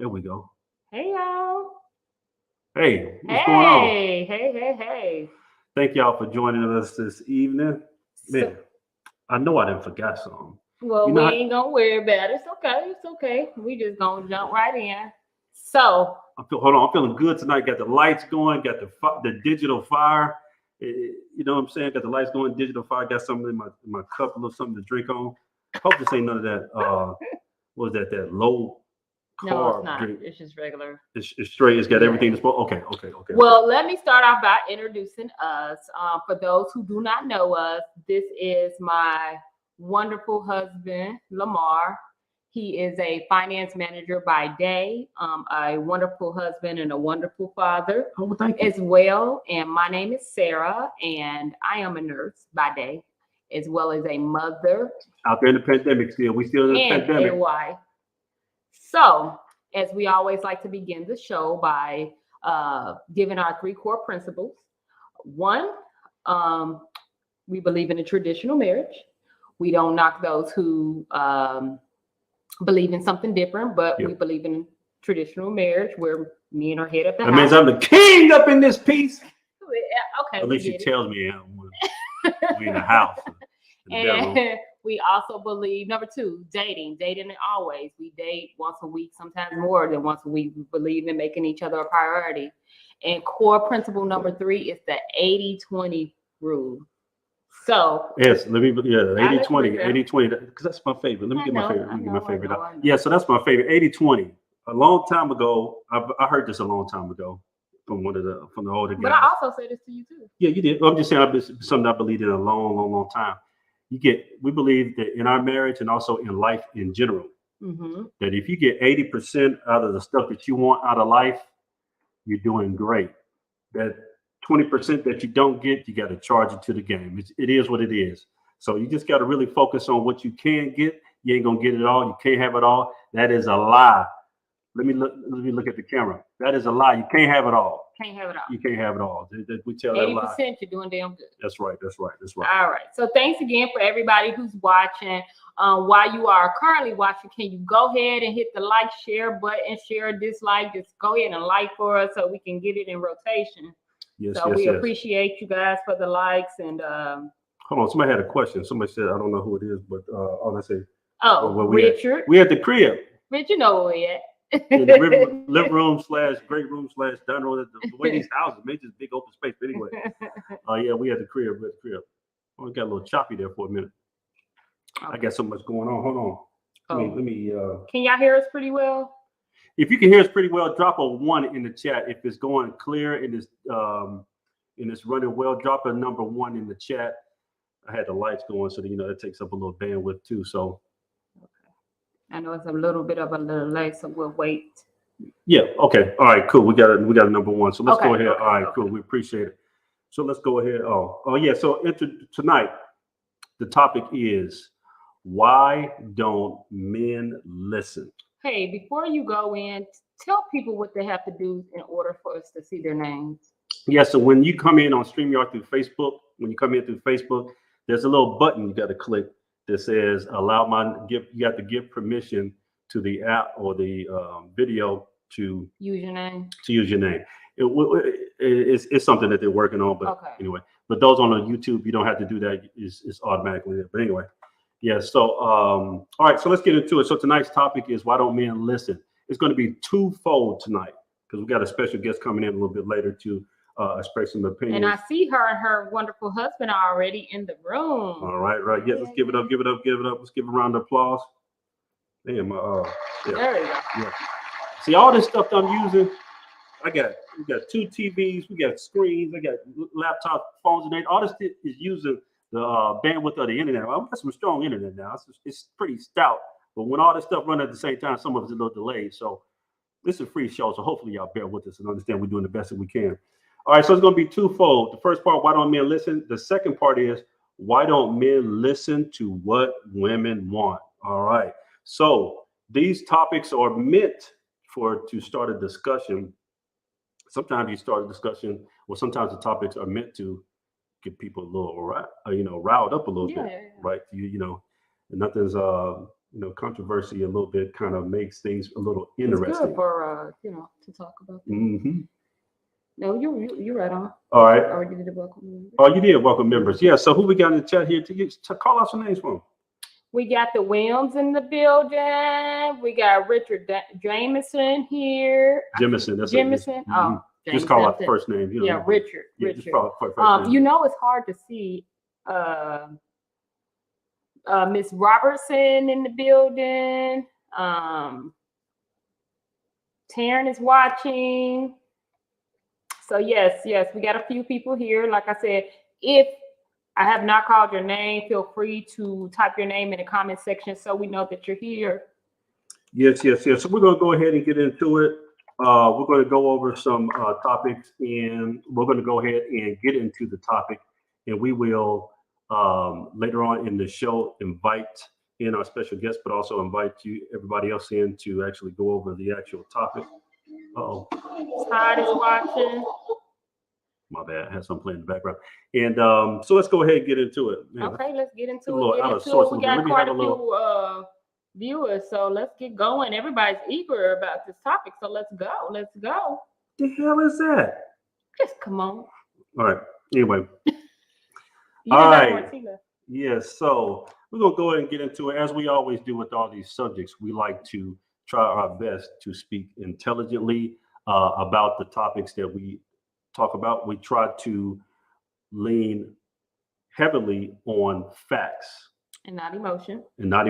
There we go. Hey y'all. Hey, what's going on? Hey. Thank y'all for joining us this evening. So, Man, I know I didn't forget something. well, You we know, ain't gonna worry about it. It's okay. We just gonna jump right in. So, hold on, I'm feeling good tonight. Got the lights going, got the digital fire. You know what I'm saying? Got the lights going, digital fire. Got something in my cup, a little something to drink on. Hope this ain't none of that. What was that? That low no, it's carb not. drink. It's just regular. It's straight. It's got Yeah. everything. Okay. Well, let me start off by introducing us. For those who do not know us, this is my wonderful husband, Lamar. He is a finance manager by day, a wonderful husband and a wonderful father Oh, thank you. as well. And my name is Sarah, and I am a nurse by day, as well as a mother Out there in the pandemic still. We still in the and pandemic. a wife. So, as we always like to begin the show by giving our three core principles. One, we believe in a traditional marriage. We don't knock those who believe in something different, but we believe in traditional marriage where men are head of the house. That means I'm the king up in this piece. Okay. At least she tells me we in the house. And we also believe, number two, dating always. We date once a week, sometimes more than once a week. We believe in making each other a priority. And core principle number three is the 80-20 rule. So yes, 80-20, because that's my favorite. Let me get my favorite out. Yeah, so that's my favorite. 80-20. A long time ago, I heard this a long time ago from from the older guys. But I also said this to you too. Yeah, you did. I'm just saying it's something I believed in a long time. We believe that in our marriage and also in life in general, that if you get 80% out of the stuff that you want out of life, you're doing great. That 20% that you don't get, you got to charge it to the game. It is what it is. So you just got to really focus on what you can get. You ain't gonna get it all. You can't have it all. That is a lie. Let me look at the camera. That is a lie. You can't have it all. You can't have it all. We tell that lie. 80%, you're doing damn good. That's right. All right. So thanks again for everybody who's watching. While you are currently watching, can you go ahead and hit the like, share button, share or dislike? Just go ahead and like for us so we can get it in rotation. Yes, we appreciate you guys for the likes and. Hold on. Somebody had a question. Somebody said, I don't know who it is, but let's see. Richard. We at the crib. Rich, you know where we at. In the living room / great room / dining room. The way these houses make this big open space. But anyway, yeah, we at the crib. Oh, we got a little choppy there for a minute. Okay. I got so much going on. Hold on. Let me. Can y'all hear us pretty well? If you can hear us pretty well, drop a 1 in the chat. If it's going clear and it's running well, drop a number 1 in the chat. I had the lights going, so that takes up a little bandwidth too. So. I know it's a little bit of a little late, so we'll wait. Yeah. Okay. All right. Cool. We got a number 1. So let's go ahead. All right. Cool. We appreciate it. So let's go ahead. Oh yeah. So tonight, the topic is why don't men listen? Hey, before you go in, tell people what they have to do in order for us to see their names. Yeah. So when you come in on StreamYard through Facebook, there's a little button you got to click that says you have to give permission to the app or the video to use your name. It's something that they're working on, but anyway. But those on the YouTube, you don't have to do that. It's automatically there. But anyway, yeah. So all right. So let's get into it. So tonight's topic is why don't men listen? It's going to be twofold tonight because we got a special guest coming in a little bit later to express some opinions. And I see her and her wonderful husband are already in the room. All right. Yeah, let's give it up. Let's give a round of applause. Damn, There we go. Yeah. See all this stuff that I'm using. We got 2 TVs, we got screens, I got laptop phones, and all this is using the bandwidth of the internet. I've got some strong internet now. It's pretty stout, but when all this stuff runs at the same time, some of it's a little delayed. So this is a free show, so hopefully y'all bear with us and understand we're doing the best that we can. All right, so it's going to be twofold. The first part, why don't men listen? The second part is, why don't men listen to what women want? All right, so these topics are meant to start a discussion. Sometimes you start a discussion, or sometimes the topics are meant to get people a little, riled up a little bit, right? And nothing's controversy a little bit kind of makes things a little It's interesting. good for to talk about. Hmm. No, you're right on. All right. Already did the welcome. Oh, you did welcome members. Yeah. So who we got in the chat here to call out some names from? We got the Williams in the building. We got Richard Jameson here. Jamison. That's Jamison. Oh, just call out the first name. Yeah, Richard. Yeah, Richard. just call out the first name. It's hard to see. Miss Robertson in the building. Taryn is watching. So yes, we got a few people here. Like I said, if I have not called your name, feel free to type your name in the comment section so we know that you're here. Yes. So we're going to go ahead and get into it. We're going to go over some topics, and we're going to go ahead and get into the topic, and we will later on in the show invite in our special guest, but also invite everybody else in to actually go over the actual topic. Todd is watching. My bad. I had something playing in the background. And so let's go ahead and get into it. Man, okay, let's get into it. We got quite a few viewers, so let's get going. Everybody's eager about this topic, so let's go. The hell is that? Just come on. All right. Anyway. All right. Yes. So we're going to go ahead and get into it. As we always do with all these subjects, we like to try our best to speak intelligently about the topics that we talk about. We try to lean heavily on facts and not emotion, and not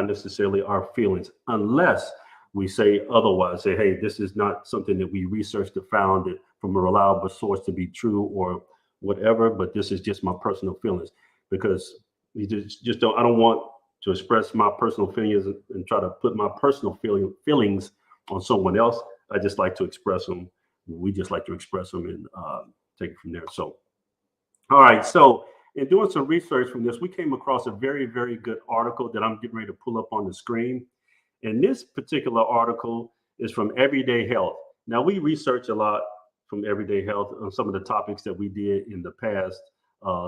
necessarily our feelings, unless we say otherwise. Say, hey, this is not something that we researched or found it from a reliable source to be true or whatever, but this is just my personal feelings, because you just don't. I don't want to express my personal feelings and try to put my personal feelings on someone else. I just like to express them. We just like to express them and take it from there. So, all right. So in doing some research from this, we came across a very, very good article that I'm getting ready to pull up on the screen. And this particular article is from Everyday Health. Now, we research a lot from Everyday Health on some of the topics that we did in the past,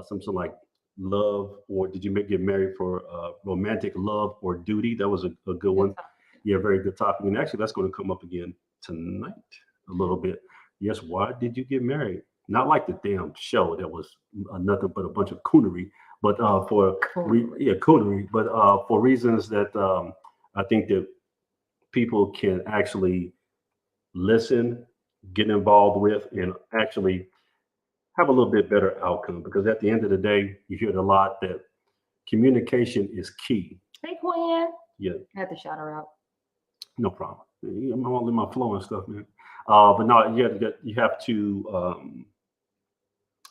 something like love, or did you get married for romantic love or duty? That was a good one. Yeah, very good topic. And actually, that's going to come up again tonight a little bit. Yes, why did you get married? Not like the damn show that was nothing but a bunch of coonery, but coonery, but for reasons that I think that people can actually listen, get involved with, and actually have a little bit better outcome. Because at the end of the day, you hear it a lot that communication is key. Hey, Quinn. Yeah. I had to shout her out. No problem. I'm all in my flow and stuff, man. But no, you have to.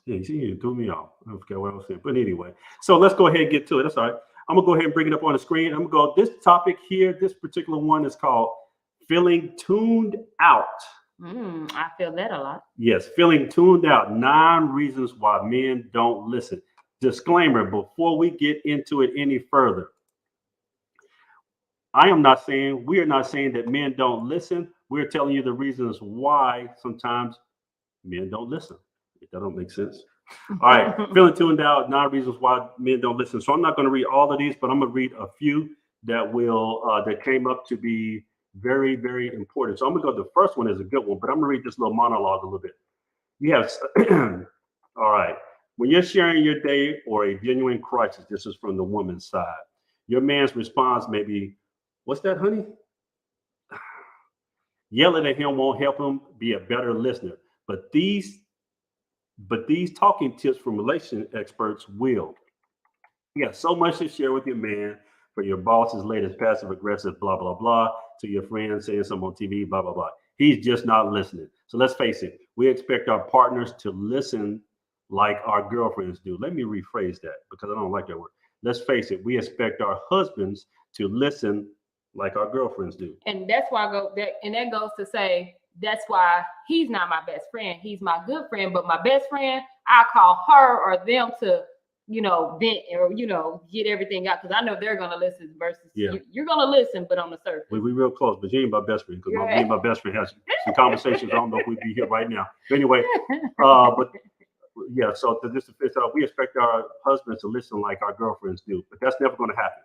Yeah, you see, you threw me off. I forgot what I was saying. But anyway, so let's go ahead and get to it. That's all right. I'm gonna go ahead and bring it up on the screen. I'm gonna go. This topic here, this particular one is called "Feeling Tuned Out." I feel that a lot. Yes, feeling tuned out. 9 reasons why men don't listen. Disclaimer: before we get into it any further, we are not saying that men don't listen. We're telling you the reasons why sometimes men don't listen. If that don't make sense. All right, feeling tuned out, 9 reasons why men don't listen. So I'm not going to read all of these, but I'm going to read a few that came up to be very, very important. So I'm going to go, the first one is a good one, but I'm going to read this little monologue a little bit. You have, all right, when you're sharing your day or a genuine crisis, this is from the woman's side. Your man's response may be, "What's that, honey?" Yelling at him won't help him be a better listener. But these talking tips from relation experts will. You got so much to share with your man, for your boss's latest passive aggressive blah blah blah, to your friend saying something on TV, blah blah blah. He's just not listening. So let's face it, we expect our partners to listen like our girlfriends do. Let me rephrase that because I don't like that word. Let's face it, we expect our husbands to listen like our girlfriends do. And that's why that goes to say, that's why he's not my best friend. He's my good friend, but my best friend, I call her or them to, vent or, get everything out. Because I know they're going to listen versus you're going to listen, but on the surface. We real close, but you ain't my best friend. Because me and my best friend has some conversations. I don't know if we'd be here right now. But anyway, so we expect our husbands to listen like our girlfriends do. But that's never going to happen.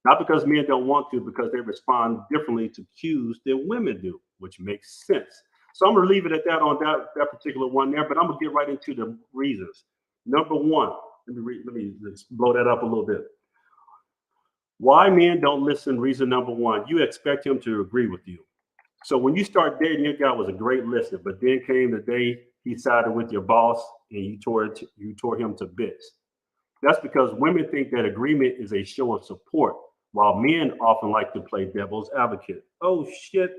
Not because men don't want to, because they respond differently to cues than women do, which makes sense. So I'm gonna leave it at that on that particular one there, but I'm gonna get right into the reasons. Number one, let me let's blow that up a little bit. Why men don't listen? Reason number one, you expect him to agree with you. So when you start dating, your guy was a great listener, but then came the day he sided with your boss and you tore him to bits. That's because women think that agreement is a show of support, while men often like to play devil's advocate. Oh shit,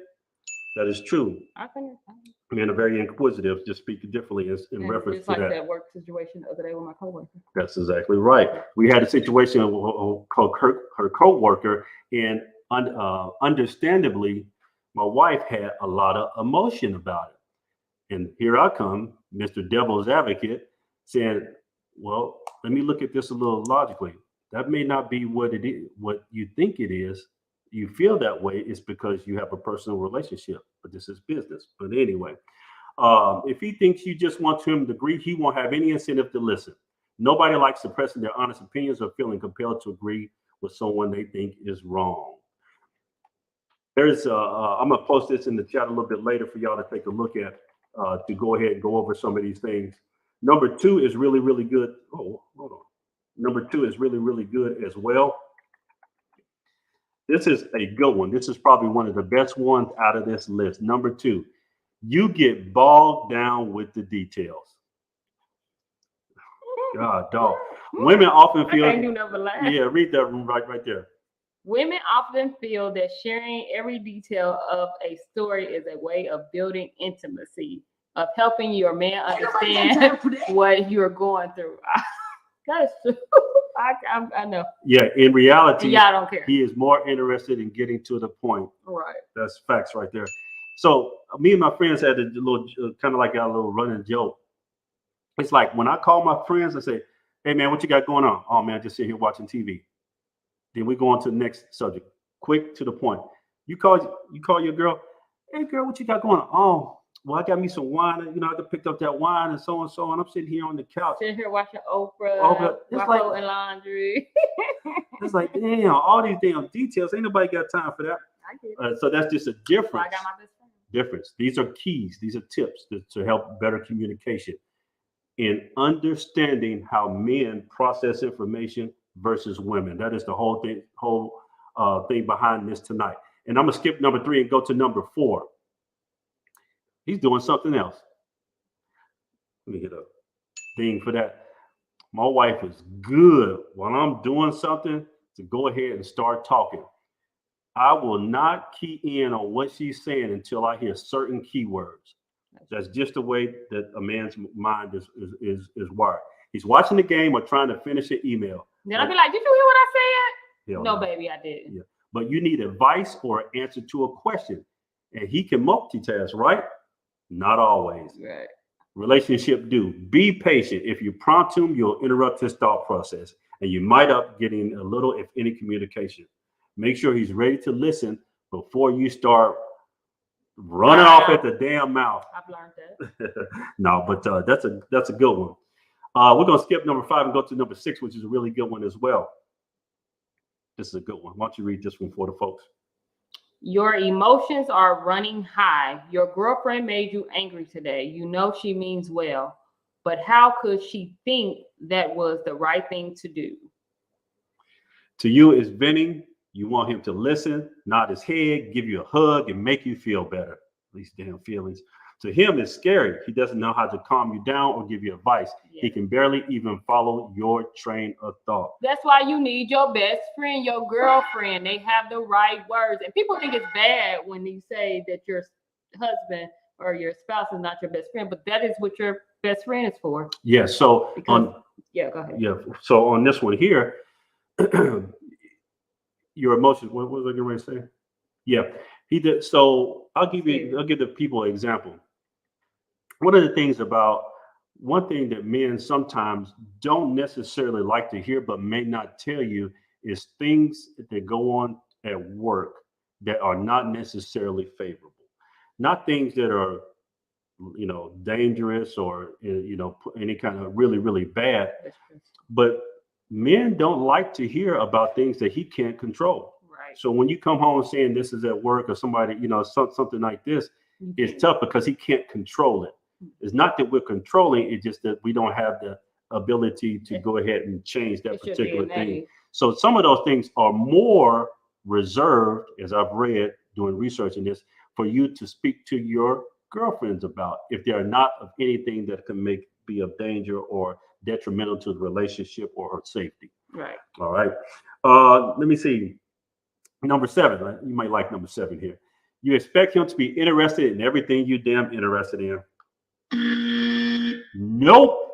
that is true. I think Men are very inquisitive, just speak differently in reference it's to like that. that work situation the other day with my coworker. That's exactly right. We had a situation with her co-worker, and understandably, my wife had a lot of emotion about it. And here I come, Mr. Devil's Advocate, saying, "Well, let me look at this a little logically. That may not be what it is, what you think it is. You feel that way. It's because you have a personal relationship, but this is business. But anyway, if he thinks you just want him to agree, he won't have any incentive to listen. Nobody likes suppressing their honest opinions or feeling compelled to agree with someone they think is wrong." I'm gonna post this in the chat a little bit later for y'all to take a look at, to go ahead and go over some of these things. Number two is really, really good. Oh, hold on. Number two is really, really good as well. This is a good one. This is probably one of the best ones out of this list. Number two, you get bogged down with the details. God, dog. Women often feel. I can't do nothing but laugh. Yeah, read that one right there. Women often feel that sharing every detail of a story is a way of building intimacy, of helping your man understand what you're going through. That's true. I know. Yeah, in reality, And y'all don't care. he is more interested in getting to the point. Right. That's facts right there. So me and my friends had a little, kind of like a little running joke. It's like when I call my friends and say, "Hey man, what you got going on?" "Oh man, just sitting here watching TV." Then we go on to the next subject. Quick to the point. You call your girl, "Hey girl, what you got going on?" "Oh, well, I got me some wine. You know, I picked up that wine and so and so, and I'm sitting here on the couch." Sitting here watching Oprah, It's folding laundry. It's like, damn, all these damn details. Ain't nobody got time for that. I get it. So that's just a So difference. I got my best friend. Difference. These are keys. These are tips to help better communication in understanding how men process information versus women. That is the whole thing behind this tonight. And I'm gonna skip number three and go to number four. He's doing something else. Let me get a thing for that. My wife is good when I'm doing something to go ahead and start talking. I will not key in on what she's saying until I hear certain keywords. That's just the way that a man's mind is wired. He's watching the game or trying to finish an email. Then I'll be like, "Did you hear what I said?" Hell No, no. baby, I didn't. Yeah. But you need advice or answer to a question. And he can multitask, right? Not always. Right. Relationship do. Be patient. If you prompt him, you'll interrupt his thought process. And you might up getting a little, if any, communication. Make sure he's ready to listen before you start running off at the damn mouth. I've learned that. No, but that's a good one. We're gonna skip number 5 and go to number 6, which is a really good one as well. This is a good one. Why don't you read this one for the folks? Your emotions are running high. Your girlfriend made you angry today. You know she means well, but how could she think that was the right thing to do? To you, it's venting. You want him to listen, nod his head, give you a hug, and make you feel better. These damn feelings. To him, it's scary. He doesn't know how to calm you down or give you advice. Yeah. He can barely even follow your train of thought. That's why you need your best friend, your girlfriend. They have the right words. And people think it's bad when you say that your husband or your spouse is not your best friend, but that is what your best friend is for. Yeah. So yeah, go ahead. Yeah. So on this one here, your emotions. What was I going to say? Yeah, he did. So I'll give the people an example. One thing that men sometimes don't necessarily like to hear, but may not tell you, is things that go on at work that are not necessarily favorable. Not things that are, dangerous or, any kind of really, really bad, but Men don't like to hear about things that he can't control. Right. So when you come home saying this is at work or somebody, something like this, it's tough because he can't control it. It's not that we're controlling, it's just that we don't have the ability to go ahead and change that particular thing. So some of those things are more reserved, as I've read doing research in this, for you to speak to your girlfriends about if they are not of anything that can be of danger or detrimental to the relationship or her safety. Right. All right. Let me see. Number 7. Right? You might like number 7 here. You expect him to be interested in everything you damn interested in. Nope.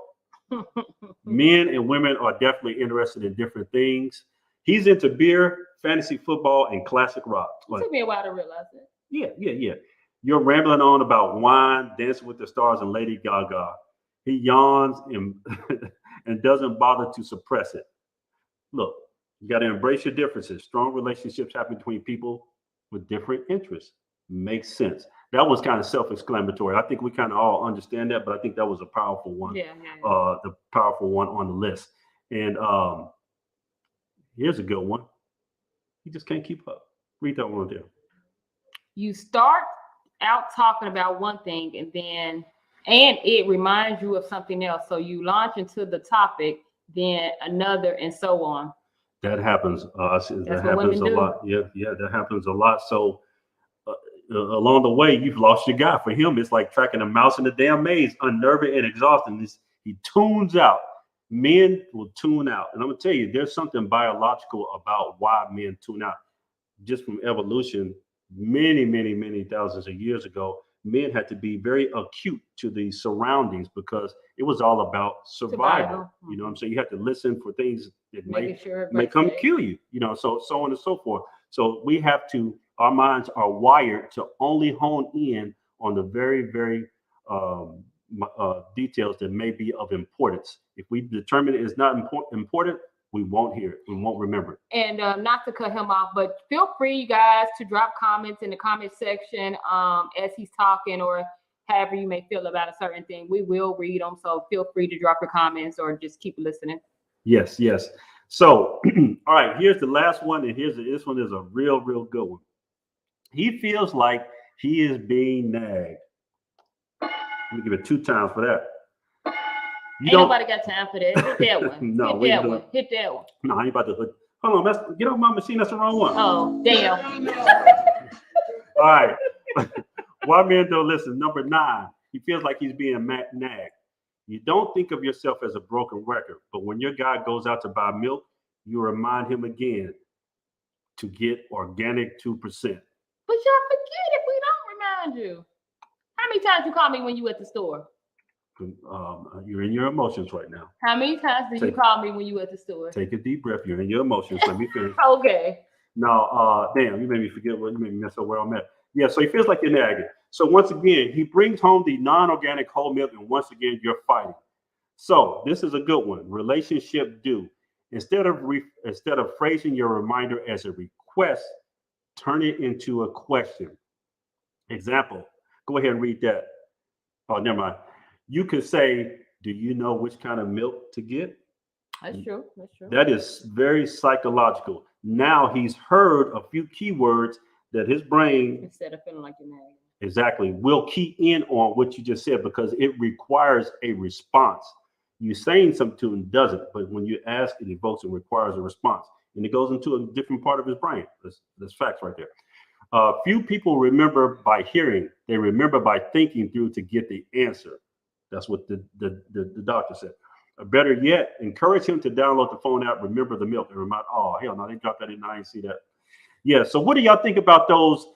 Men and women are definitely interested in different things. He's into beer, fantasy football, and classic rock. It took me a while to realize it. Yeah. You're rambling on about wine, Dancing with the Stars, and Lady Gaga. He yawns and, and doesn't bother to suppress it. Look, you got to embrace your differences. Strong relationships happen between people with different interests. Makes sense. That was kind of self-explanatory. I think we kind of all understand that, but I think that was a powerful one. Yeah. The powerful one on the list. And here's a good one. You just can't keep up. Read that one there. You start out talking about one thing and it reminds you of something else. So you launch into the topic, then another, and so on. That happens. That happens a lot. Yeah, that happens a lot. So along the way, you've lost your guy. For him, it's like tracking a mouse in a damn maze, unnerving and exhausting. He tunes out. Men will tune out. And I'm going to tell you, there's something biological about why men tune out. Just from evolution, many thousands of years ago, men had to be very acute to the surroundings because it was all about survival. You know what I'm saying? You had to listen for things that may come kill you, so on and so forth. So we have to, our minds are wired to only hone in on the very, very details that may be of importance. If we determine it is not important, we won't hear it. We won't remember it. And not to cut him off, but feel free, you guys, to drop comments in the comment section as he's talking or however you may feel about a certain thing. We will read them. So feel free to drop your comments or just keep listening. Yes. So, all right, here's the last one. And this one is a real good one. He feels like he is being nagged. Let me give it 2 times for that. Ain't nobody got time for that. Hit that one. No, Hit that one. No, I ain't about to hood. Hold on, get off my machine. That's the wrong one. Oh, damn. All right. Why men don't listen? Number 9. He feels like he's being nagged. You don't think of yourself as a broken record, but when your guy goes out to buy milk, you remind him again to get organic 2%. But y'all forget if we don't remind you. How many times you call me when you at the store? You're in your emotions right now. How many times did you call me when you at the store? Take a deep breath. You're in your emotions. Let me finish. Okay. Now, damn, you made me forget you made me mess up where I'm at. Yeah, so he feels like you're nagging. So once again, he brings home the non-organic whole milk, and once again, you're fighting. So this is a good one. Relationship do. Instead of phrasing your reminder as a request, turn it into a question. Example. Go ahead and read that. Oh, never mind. You could say, do you know which kind of milk to get? That's true. That is very psychological. Now he's heard a few keywords that his brain, instead of feeling like you're nagging, exactly, will key in on what you just said because it requires a response. You saying something to him doesn't, but when you ask, it evokes and requires a response. And it goes into a different part of his brain. That's facts right there. Few people remember by hearing. They remember by thinking through to get the answer. That's what the doctor said. Better yet, encourage him to download the phone app, Remember the Milk, and remind, oh, hell no, they dropped that in. I didn't see that. Yeah, so what do y'all think about those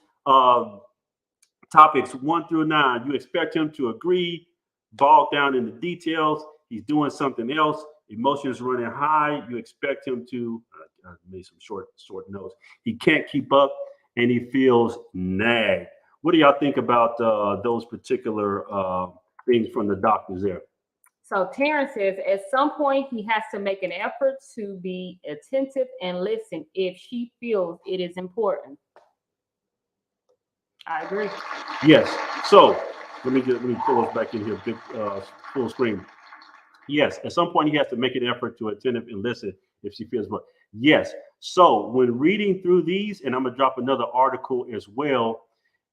topics 1 through 9? You expect him to agree, bog down in the details. He's doing something else. Emotions running high. You expect him to, I made some short notes. He can't keep up and he feels nagged. What do y'all think about those particular things from the doctors there? So Terrence says, at some point, he has to make an effort to be attentive and listen if she feels it is important. I agree. Yes. So let me pull us back in here, big full screen. Yes, at some point he has to make an effort to attentive and listen if she feels. But yes, so when reading through these, and I'm gonna drop another article as well,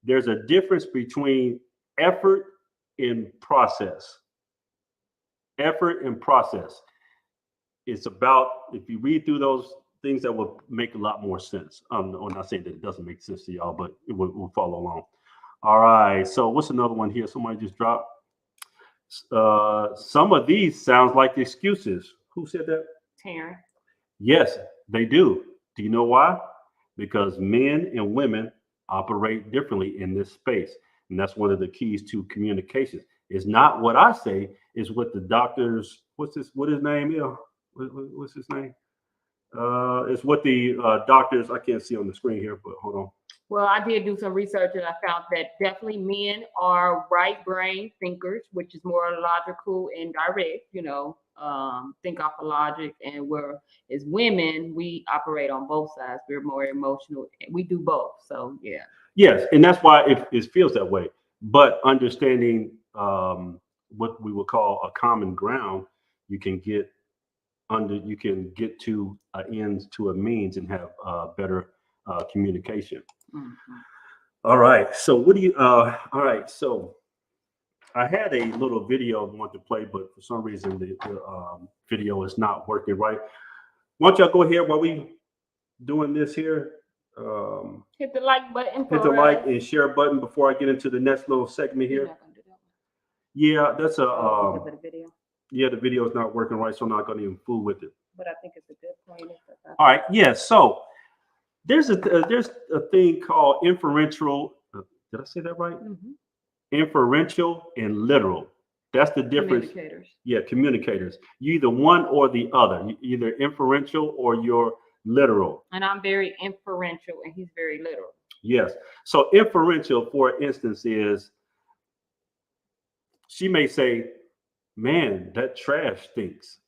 there's a difference between effort and process. Effort and process. It's about, if you read through those things, that will make a lot more sense. I'm not saying that it doesn't make sense to y'all, but it will follow along. All right. So what's another one here? Somebody just dropped. Some of these sounds like excuses. Who said that? Taryn. Yes, they do. Do you know why? Because men and women operate differently in this space. And that's one of the keys to communication. It's not what I say, it's what the doctors, what his name is? What's his name? It's what the doctors, I can't see on the screen here, but hold on. Well, I did do some research and I found that definitely men are right brain thinkers, which is more logical and direct, think off of logic. And whereas women, we operate on both sides. We're more emotional. We do both. So, yeah. Yes. And that's why it feels that way. But understanding what we would call a common ground, you can get to an ends to a means and have better communication. Mm-hmm. All right. So what do you? All right. So I had a little video I want to play, but for some reason the video is not working right. Why don't y'all go ahead while we doing this here? Hit the like button. Hit the like and share button before I get into the next little segment here. Yeah, that's because of the video. Yeah, the video is not working right, so I'm not going to even fool with it. But I think it's a good point. All right. Yeah. So there's a thing called inferential. Did I say that right? Mm-hmm. Inferential and literal. That's the difference. Communicators. Yeah, communicators. You either one or the other. You either inferential or you're literal. And I'm very inferential, and he's very literal. Yes. So inferential, for instance, is she may say, "Man, that trash stinks."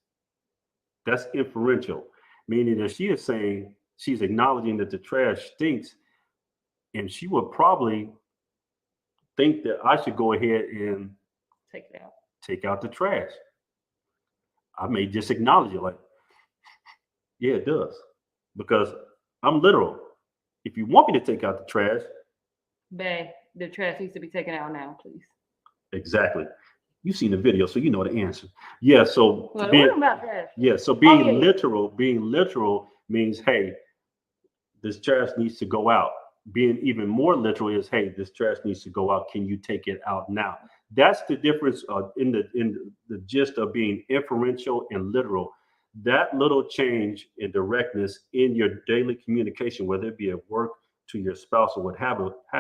That's inferential, meaning that she is saying, she's acknowledging that the trash stinks, and she would probably think that I should go ahead and take out the trash. I may just acknowledge it, like, yeah, it does, because I'm literal. If you want me to take out the trash, babe, the trash needs to be taken out now, please. Exactly. You've seen the video, so you know the answer. Yeah. So well, being, about that? Yeah. So being literal means, hey, this trash needs to go out. Being even more literal is, hey, this trash needs to go out. Can you take it out now? That's the difference in the gist of being inferential and literal. That little change in directness in your daily communication, whether it be at work, to your spouse, or what have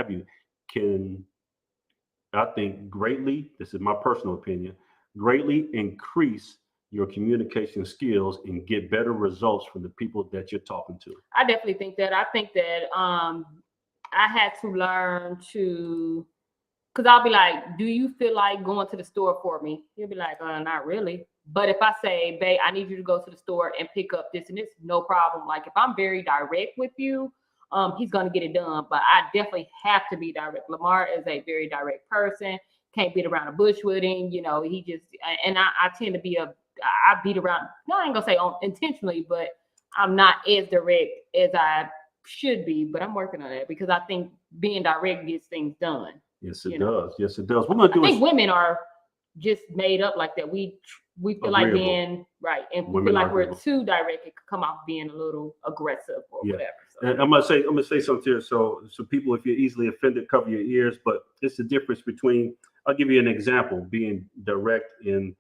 you, can, I think, greatly, this is my personal opinion, greatly increase your communication skills and get better results from the people that you're talking to. I definitely think that. I think that I had to learn to, because I'll be like, do you feel like going to the store for me? He'll be like, not really. But if I say, babe, I need you to go to the store and pick up this and this, no problem. Like, if I'm very direct with you, he's going to get it done. But I definitely have to be direct. Lamar is a very direct person. Can't beat around the bush with him. He just, and I tend to be I beat around, no, I ain't going to say intentionally, but I'm not as direct as I should be. But I'm working on that, because I think being direct gets things done. Yes, it does. Yes, it does. We're going to do I think women are just made up like that. We feel like being right, and we feel like we're too direct. It could come off being a little aggressive or whatever. So. And I'm gonna say something here. So people, if you're easily offended, cover your ears. But it's the difference between. I'll give you an example. Being direct and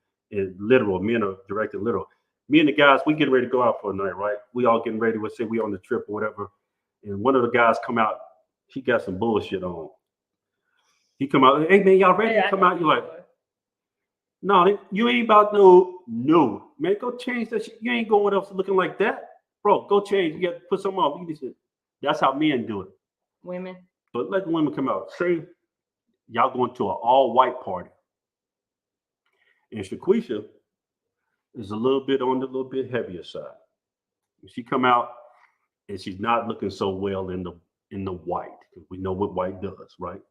literal. Men are direct and literal. Me and the guys, we getting ready to go out for a night, right? We all getting ready. Let's say we on the trip or whatever. And one of the guys come out. He got some bullshit on. He come out. Hey man, y'all ready? Come out. You're like. No, you ain't about no, man. Go change that shit. You ain't going else looking like that, bro. Go change. You got to put something on. That's how men do it. Women. But let the women come out. Say y'all going to an all-white party, and Shaquisha is a little bit heavier side. She come out and she's not looking so well in the white. We know what white does, right?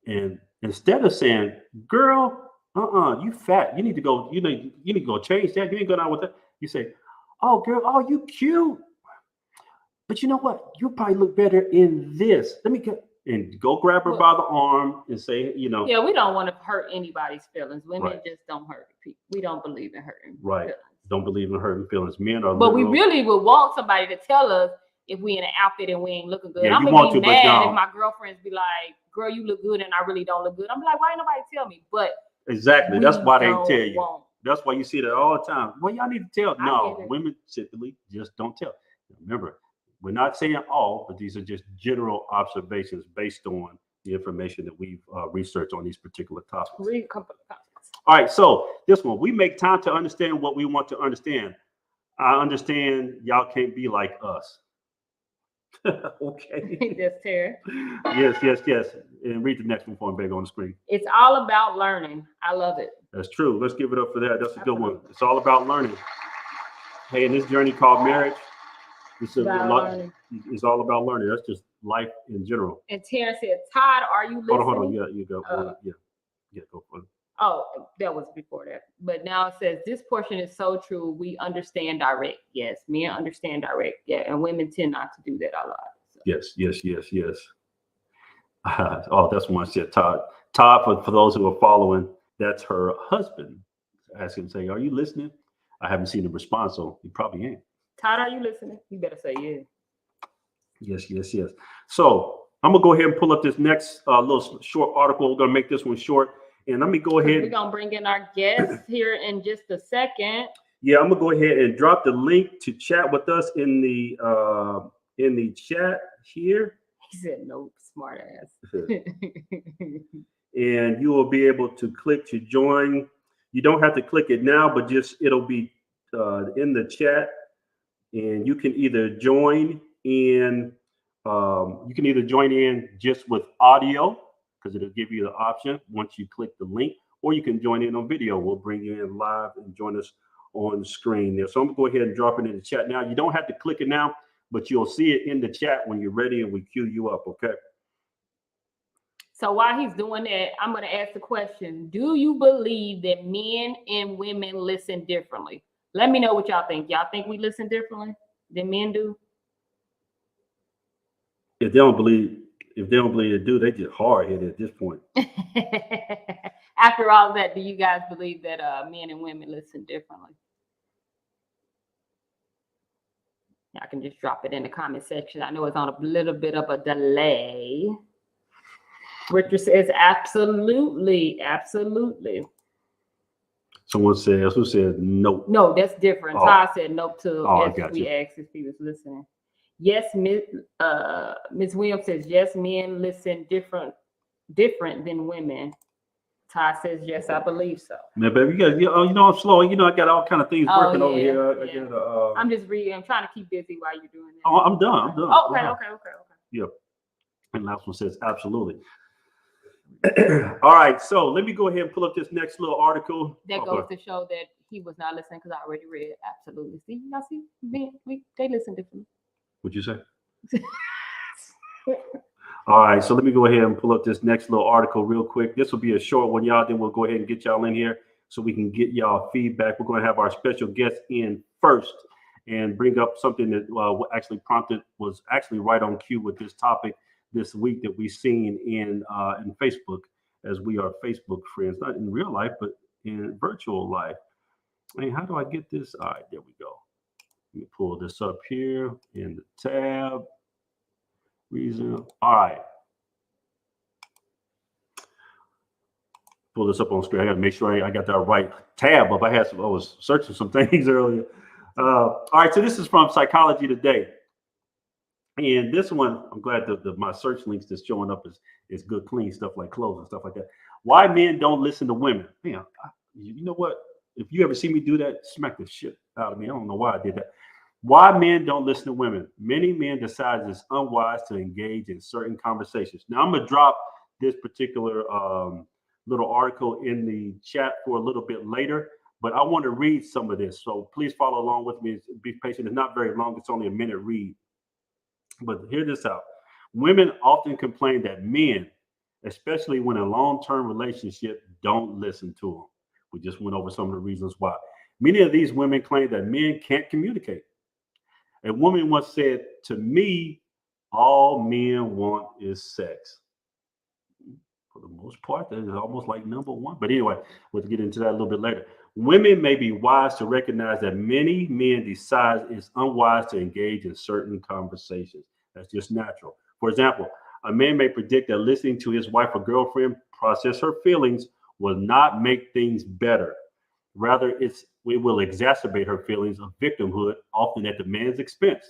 And instead of saying, "Girl, you fat. You need to go. You need to go change that. You ain't going out with that." You say, Oh, girl, oh, you cute. But you know what? You probably look better in this. Let me get and go grab her by the arm and say, Yeah, we don't want to hurt anybody's feelings. Women Right. just don't hurt people. We don't believe in hurting Right. feelings. Don't believe in hurting feelings. Men are But we literal. really would want somebody to tell us if we in an outfit and we ain't looking good. Yeah, I'm you gonna want be to, but mad no. if my girlfriends be like, "Girl, you look good," and I really don't look good. I'm like, "Why ain't nobody tell me?" But Exactly. That's we why they don't tell you. want. That's why you see that all the time. Well, y'all need to tell. I No, get it. women typically just don't tell. Remember, we're not saying all, but these are just general observations based on the information that we've researched on these particular topics. Read a couple of comments. All right, so this one, we make time to understand what we want to understand. I understand y'all can't be like us. Okay. That's Tara. Yes. And read the next one for me, baby, on the screen. It's all about learning. I love it. That's true. Let's give it up for that. That's a good one. Absolutely. It's all about learning. Hey, in this journey called marriage, it's it's all about learning. That's just life in general. And Tara said, "Todd, are you listening?" Hold on. Yeah, you go. Yeah, go for it. Oh, that was before that. But now it says this portion is so true. We understand direct. Yes, men understand direct. Yeah, and women tend not to do that a lot. So. Yes. Oh, that's one I said, Todd. Todd, for those who are following, that's her husband. Ask him, say, "Are you listening?" I haven't seen him respond, so he probably ain't. Todd, are you listening? You better say yeah. Yes. So I'm gonna go ahead and pull up this next little short article. We're gonna make this one short, and let me go ahead. We're gonna bring in our guest here in just a second. Yeah, I'm gonna go ahead and drop the link to chat with us in the chat here. He said, "Nope, smart ass." And you will be able to click to join. You don't have to click it now, but just it'll be in the chat, and you can either join in. You can either join in just with audio because it'll give you the option once you click the link, or you can join in on video. We'll bring you in live and join us on the screen there. So I'm gonna go ahead and drop it in the chat now. You don't have to click it now, but you'll see it in the chat when you're ready, and we queue you up. Okay. So while he's doing that, I'm going to ask the question, do you believe that men and women listen differently? Let me know what y'all think. Y'all think we listen differently than men do? If they don't believe they do, they just hard-headed at this point. After all of that, do you guys believe that men and women listen differently? Y'all can just drop it in the comment section. I know it's on a little bit of a delay. Richard says, absolutely. Someone says, who says no? No, that's different. Oh. Todd said nope to We asked if he was listening. Yes, Ms. Williams says, yes, men listen different than women. Todd says, yes, I believe so. Man, baby, I'm slow. I got all kind of things working over here. I'm just reading. I'm trying to keep busy while you're doing that. Oh, I'm done. Okay. Yep. And last one says, absolutely. All right, so let me go ahead and pull up this next little article. That goes to show that he was not listening because I already read. Absolutely. See, y'all see, they listen differently. What'd you say? All right, so let me go ahead and pull up this next little article real quick. This will be a short one, y'all. Then we'll go ahead and get y'all in here so we can get y'all feedback. We're going to have our special guest in first and bring up something that was actually right on cue with this topic this week that we've seen in Facebook, as we are Facebook friends, not in real life, but in virtual life. How do I get this? All right, there we go. Let me pull this up here in the tab. Reason. All right. Pull this up on screen. I got to make sure I got that right tab up. I was searching some things earlier. All right, so this is from Psychology Today. And this one, I'm glad that my search links that's showing up is good, clean stuff like clothes and stuff like that. Why men don't listen to women. Man, you know what? If you ever see me do that, smack the shit out of me. I don't know why I did that. Why men don't listen to women. Many men decide it's unwise to engage in certain conversations. Now, I'm going to drop this particular little article in the chat for a little bit later, but I want to read some of this. So please follow along with me. Be patient. It's not very long. It's only a minute read. But hear this out. Women often complain that men, especially when in a long-term relationship, don't listen to them. We just went over some of the reasons why. Many of these women claim that men can't communicate. A woman once said to me, all men want is sex. For the most part, that is almost like number one. But anyway, we'll get into that a little bit later. Women may be wise to recognize that many men decide it's unwise to engage in certain conversations. That's just natural. For example, a man may predict that listening to his wife or girlfriend process her feelings will not make things better. Rather, it will exacerbate her feelings of victimhood, often at the man's expense.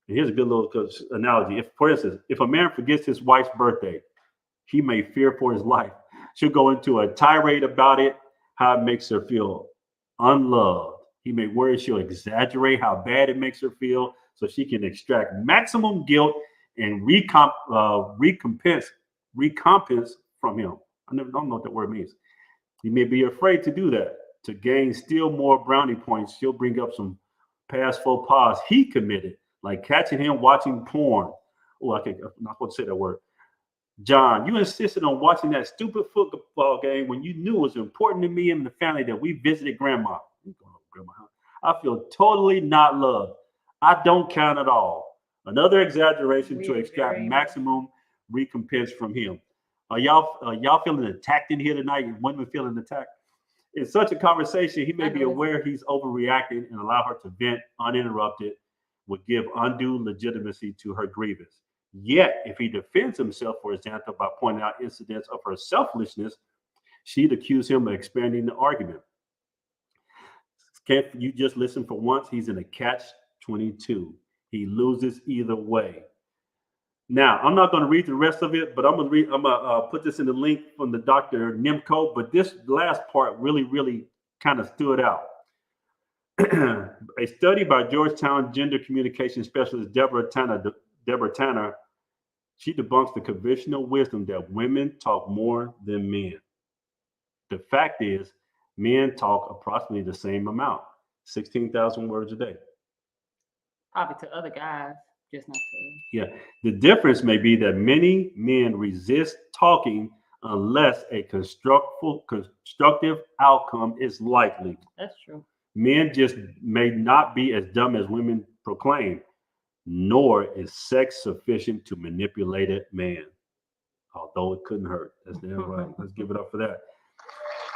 And here's a good little analogy. If, for instance, if a man forgets his wife's birthday, he may fear for his life. She'll go into a tirade about it, how it makes her feel unloved. He may worry she'll exaggerate how bad it makes her feel so she can extract maximum guilt and recompense from him. Don't know what that word means. He may be afraid to do that. To gain still more brownie points, she'll bring up some past faux pas he committed, like catching him watching porn. Oh, I'm not going to say that word. John, you insisted on watching that stupid football game when you knew it was important to me and the family that we visited grandma. I feel totally not loved. I don't count at all. Another exaggeration to extract maximum recompense from him. Are y'all feeling attacked in here tonight? Women feeling attacked? In such a conversation, he may be aware he's overreacting and allow her to vent uninterrupted would give undue legitimacy to her grievance. Yet, if he defends himself, for example, by pointing out incidents of her selfishness, she'd accuse him of expanding the argument. Can't you just listen for once? He's in a catch-22. He loses either way. Now, I'm not going to read the rest of it, but I'm going to put this in the link from the Dr. Nimco. But this last part really kind of stood out. A study by Georgetown gender communication specialist Deborah Tanner, she debunks the conventional wisdom that women talk more than men. The fact is, men talk approximately the same amount, 16,000 words a day. Probably to other guys, just not to. Yeah. The difference may be that many men resist talking unless a constructive outcome is likely. That's true. Men just may not be as dumb as women proclaim, nor is sex sufficient to manipulate a man. Although it couldn't hurt. That's damn right. Let's give it up for that.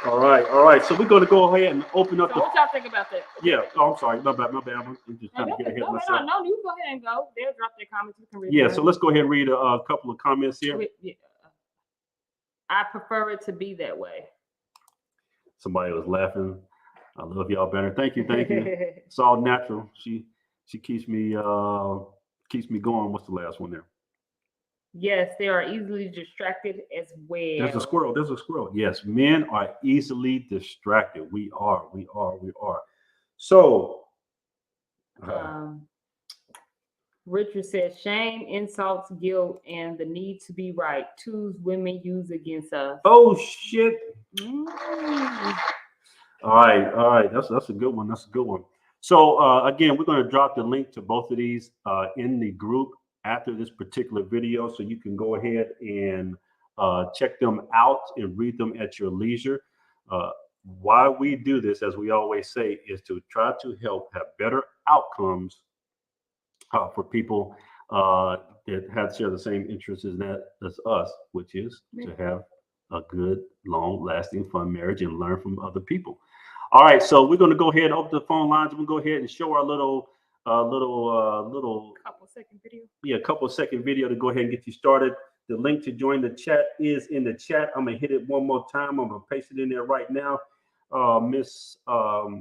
All right. So we're going to go ahead and open up. So what y'all think about that? Yeah. Oh, I'm sorry. My bad. I'm just trying to get ahead of myself. No, you go ahead and go. They'll drop their comments. We can read. Yeah. So let's go ahead and read a couple of comments here. Yeah. I prefer it to be that way. Somebody was laughing. I love y'all better. Thank you. It's all natural. She keeps me going. What's the last one there? Yes, they are easily distracted as well. There's a squirrel. Yes, men are easily distracted. We are. So, Richard says, shame, insults, guilt, and the need to be right. Tools women use against us. Oh, shit. All right. That's a good one. So, again, we're going to drop the link to both of these in the group after this particular video, so you can go ahead and check them out and read them at your leisure. Why we do this, as we always say, is to try to help have better outcomes for people that share the same interests as us, which is to have a good, long-lasting, fun marriage and learn from other people. All right, so we're going to go ahead and open the phone lines. We'll go ahead and show our little couple-second video. Yeah, a couple-second video to go ahead and get you started. The link to join the chat is in the chat. I'm gonna hit it one more time. I'm gonna paste it in there right now. Miss I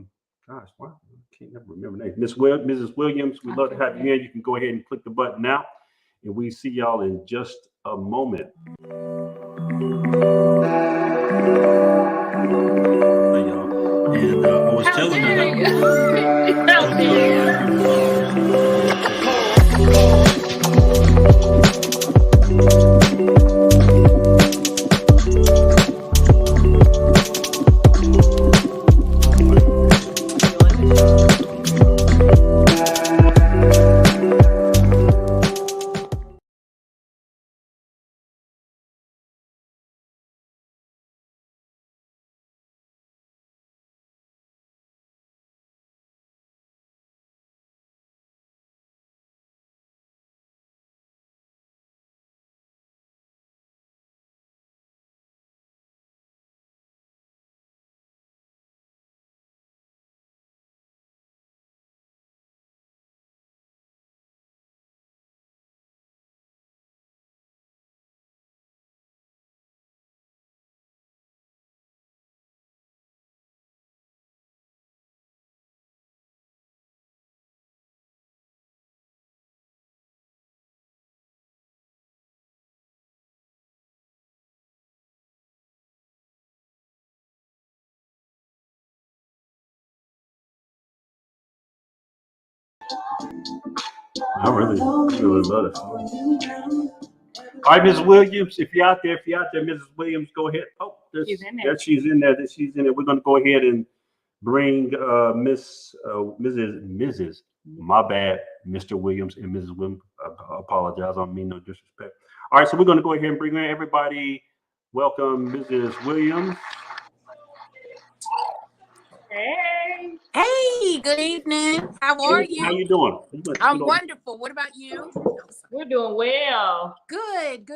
can't never remember name. Mrs. Williams, we'd love to have you in. You can go ahead and click the button now, and we see y'all in just a moment. And I was telling I really love it. All right, Mrs. Williams, if you're out there, Mrs. Williams, go ahead. Oh, She's in there. she's in there. She's in there. We're going to go ahead and bring Mrs. My bad, Mr. Williams and Mrs. Williams. I apologize. I don't mean no disrespect. All right, so we're going to go ahead and bring in everybody. Welcome, Mrs. Williams. Hey. Hey, good evening. How are you? How you doing? I'm wonderful. What about you? We're doing well. Good.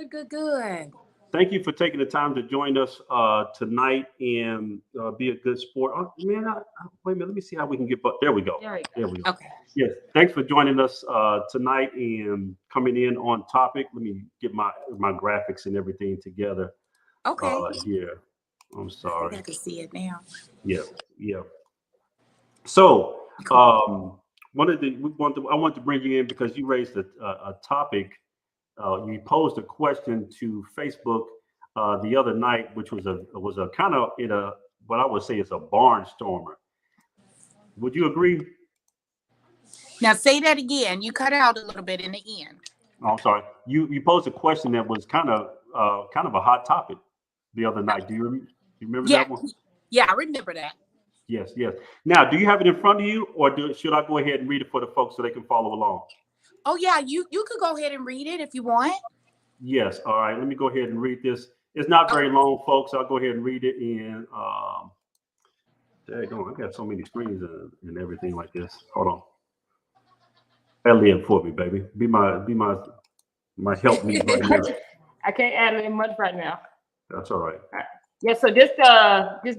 Thank you for taking the time to join us tonight and be a good sport. Oh, man, wait a minute. Let me see how we can get. There we go. There we go. Okay. Yes. Thanks for joining us tonight and coming in on topic. Let me get my graphics and everything together. Okay. Here. I'm sorry. I can see it now. Yeah. So, I wanted to bring you in because you raised a topic. You posed a question to Facebook the other night, which was a kind of what I would say is a barnstormer. Would you agree? Now say that again. You cut out a little bit in the end. Oh, I'm sorry. You posed a question that was kind of a hot topic the other night. Do you remember that one? Yeah, I remember that. Yes. Now, do you have it in front of you, or should I go ahead and read it for the folks so they can follow along? Oh yeah, you could go ahead and read it if you want. Yes. All right. Let me go ahead and read this. It's not very long, folks. I'll go ahead and read it. And there you go. I got so many screens and everything like this. Hold on. Ad-lib for me, baby. Be my help me right now. I can't add any much right now. That's all right. Yeah, so just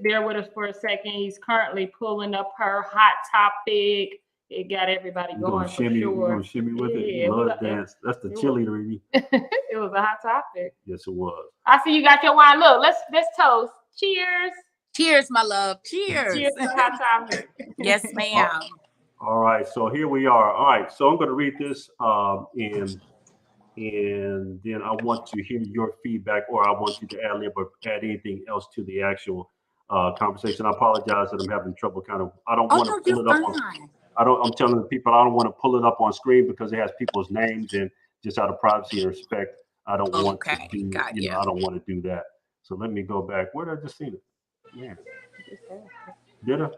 bear with us for a second. He's currently pulling up her hot topic. It got everybody going for sure. You're gonna shimmy with it. Love dance. That's the cheerleader in me. It was a hot topic. Yes, it was. I see you got your wine. Look, let's toast. Cheers. Cheers, my love. Cheers. Cheers to hot topic. Yes, ma'am. All right, so here we are. All right, so I'm going to read this, and then I want to hear your feedback, or I want you to add anything else to the actual conversation. I apologize that I'm having trouble. I don't want to pull it up on. I'm telling the people I don't want to pull it up on screen because it has people's names, and just out of privacy and respect, I don't want to do. I don't want to do that. So let me go back. Where did I just see it? Yeah. Did I?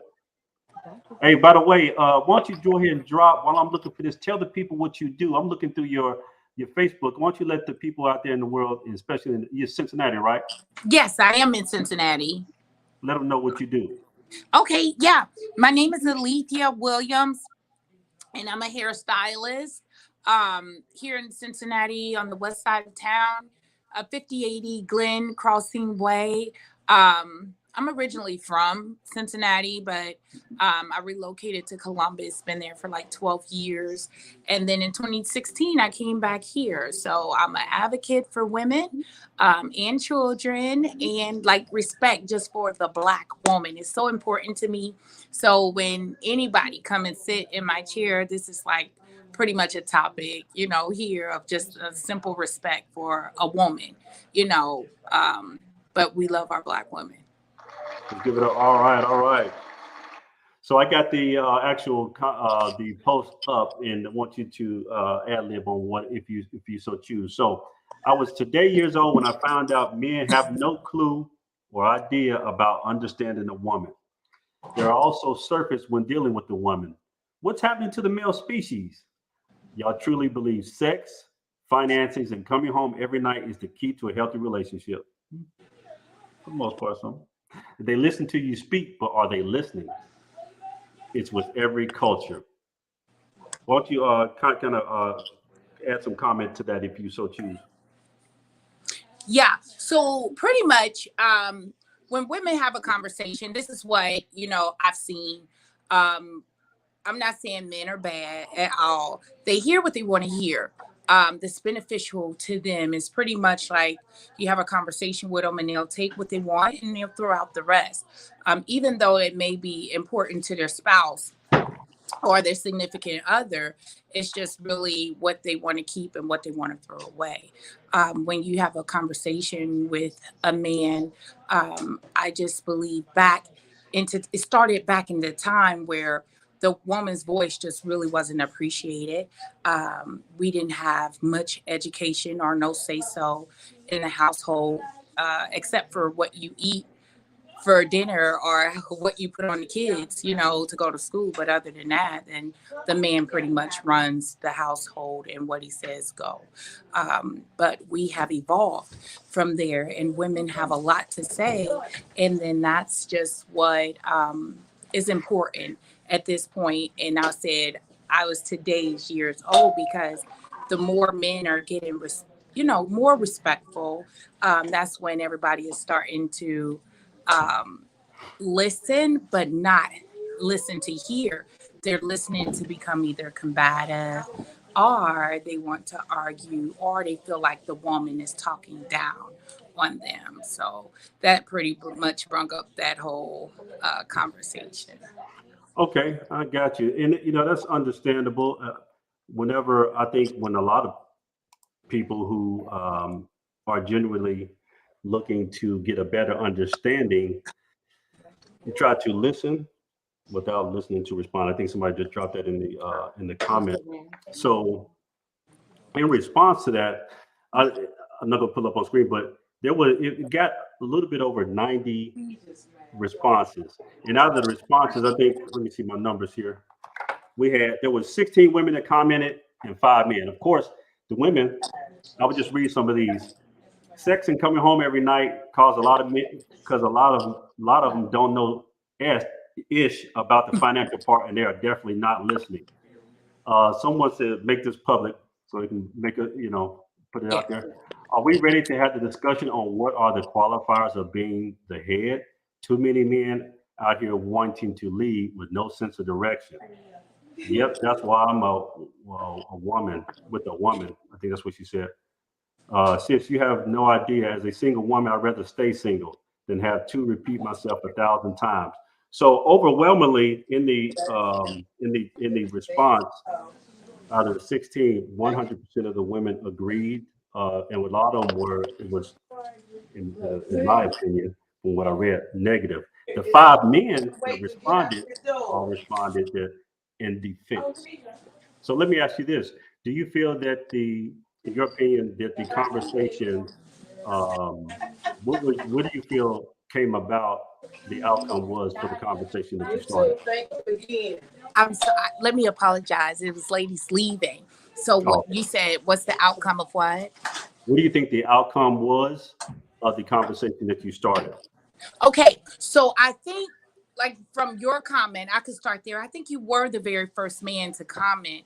Hey, by the way, why don't you go ahead and drop while I'm looking for this? Tell the people what you do. I'm looking through your Facebook. Why don't you let the people out there in the world, especially you're Cincinnati, right? Yes, I am in Cincinnati. Let them know what you do. Okay, yeah. My name is Alethea Williams, and I'm a hairstylist here in Cincinnati on the west side of town, 5080 Glen Crossing Way. I'm originally from Cincinnati, but I relocated to Columbus, been there for like 12 years. And then in 2016, I came back here. So I'm an advocate for women and children, and like respect just for the Black woman is so important to me. So when anybody come and sit in my chair, this is like pretty much a topic, here of just a simple respect for a woman, but we love our Black women. Let's give it up. All right. So I got the actual the post up, and I want you to ad-lib on what if you so choose. So I was today years old when I found out men have no clue or idea about understanding a woman. They are also surface when dealing with the woman. What's happening to the male species? Y'all truly believe sex, finances, and coming home every night is the key to a healthy relationship? For the most part, some. They listen to you speak, but are they listening? It's with every culture. Why don't you kind of add some comment to that if you so choose? Yeah. So pretty much when women have a conversation, this is what, I've seen. I'm not saying men are bad at all. They hear what they want to hear. That's beneficial to them is pretty much like you have a conversation with them and they'll take what they want and they'll throw out the rest. Even though it may be important to their spouse or their significant other, it's just really what they want to keep and what they want to throw away. When you have a conversation with a man, I just believe it started back in the time where the woman's voice just really wasn't appreciated. We didn't have much education or no say so in the household, except for what you eat for dinner or what you put on the kids, to go to school. But other than that, then the man pretty much runs the household and what he says go. But we have evolved from there, and women have a lot to say. And then that's just what is important at this point. And I said I was today's years old because the more men are getting, more respectful, that's when everybody is starting to listen, but not listen to hear. They're listening to become either combative, or they want to argue, or they feel like the woman is talking down on them. So that pretty much brought up that whole conversation. Okay, I got you. And that's understandable. Whenever I think when a lot of people who are genuinely looking to get a better understanding, you try to listen without listening to respond. I think somebody just dropped that in the comment. So in response to that, I'm not gonna pull up on screen, but it got a little bit over 90 responses. And out of the responses, I think, let me see my numbers here. There was 16 women that commented and 5 men. Of course, the women, I would just read some of these. Sex and coming home every night cause a lot of men, because a lot of them don't know ish about the financial part, and they are definitely not listening. Someone said make this public so they can put it out there. Are we ready to have the discussion on what are the qualifiers of being the head? Too many men out here wanting to lead with no sense of direction. Yep, that's why I'm a woman with a woman. I think that's what she said. Since you have no idea, as a single woman, I'd rather stay single than have to repeat myself 1,000 times. So overwhelmingly in the response, out of the 16, 100% of the women agreed, and a lot of them in my opinion, from what I read, negative. The 5 men that responded all responded that in defense. So let me ask you this: do you feel that in your opinion, that the conversation, what do you feel came about? The outcome was for the conversation that you started. Let me apologize. It was ladies leaving. So what Oh, you said? What's the outcome of what? what do you think the outcome was of the conversation that you started? Okay, so I think, like, from your comment, I could start there. I think you were the very first man to comment.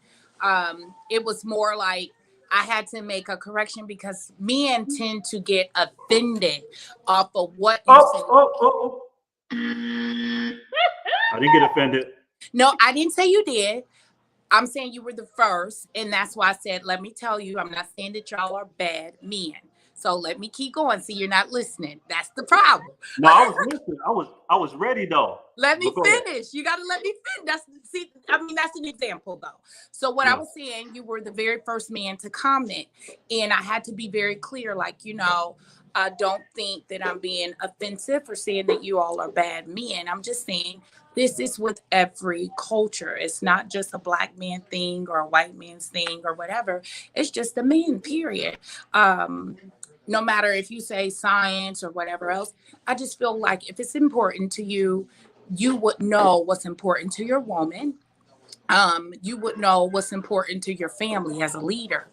It was more like I had to make a correction because men tend to get offended off of what you say. Oh. I didn't get offended. No, I didn't say you did. I'm saying you were the first, and that's why I said, let me tell you, I'm not saying that y'all are bad men. So let me keep going. See, you're not listening. That's the problem. No, I was listening. I was ready though. Let me But go ahead. finish. You got to let me finish. That's an example though. So what I Yeah. was saying, you were the very first man to comment, and I had to be very clear. Like, don't think that I'm being offensive for saying that you all are bad men. I'm just saying this is with every culture. It's not just a black man thing or a white man's thing or whatever. It's just a man, period. No matter if you say science or whatever else, I just feel like if it's important to you, you would know what's important to your woman. You would know what's important to your family as a leader.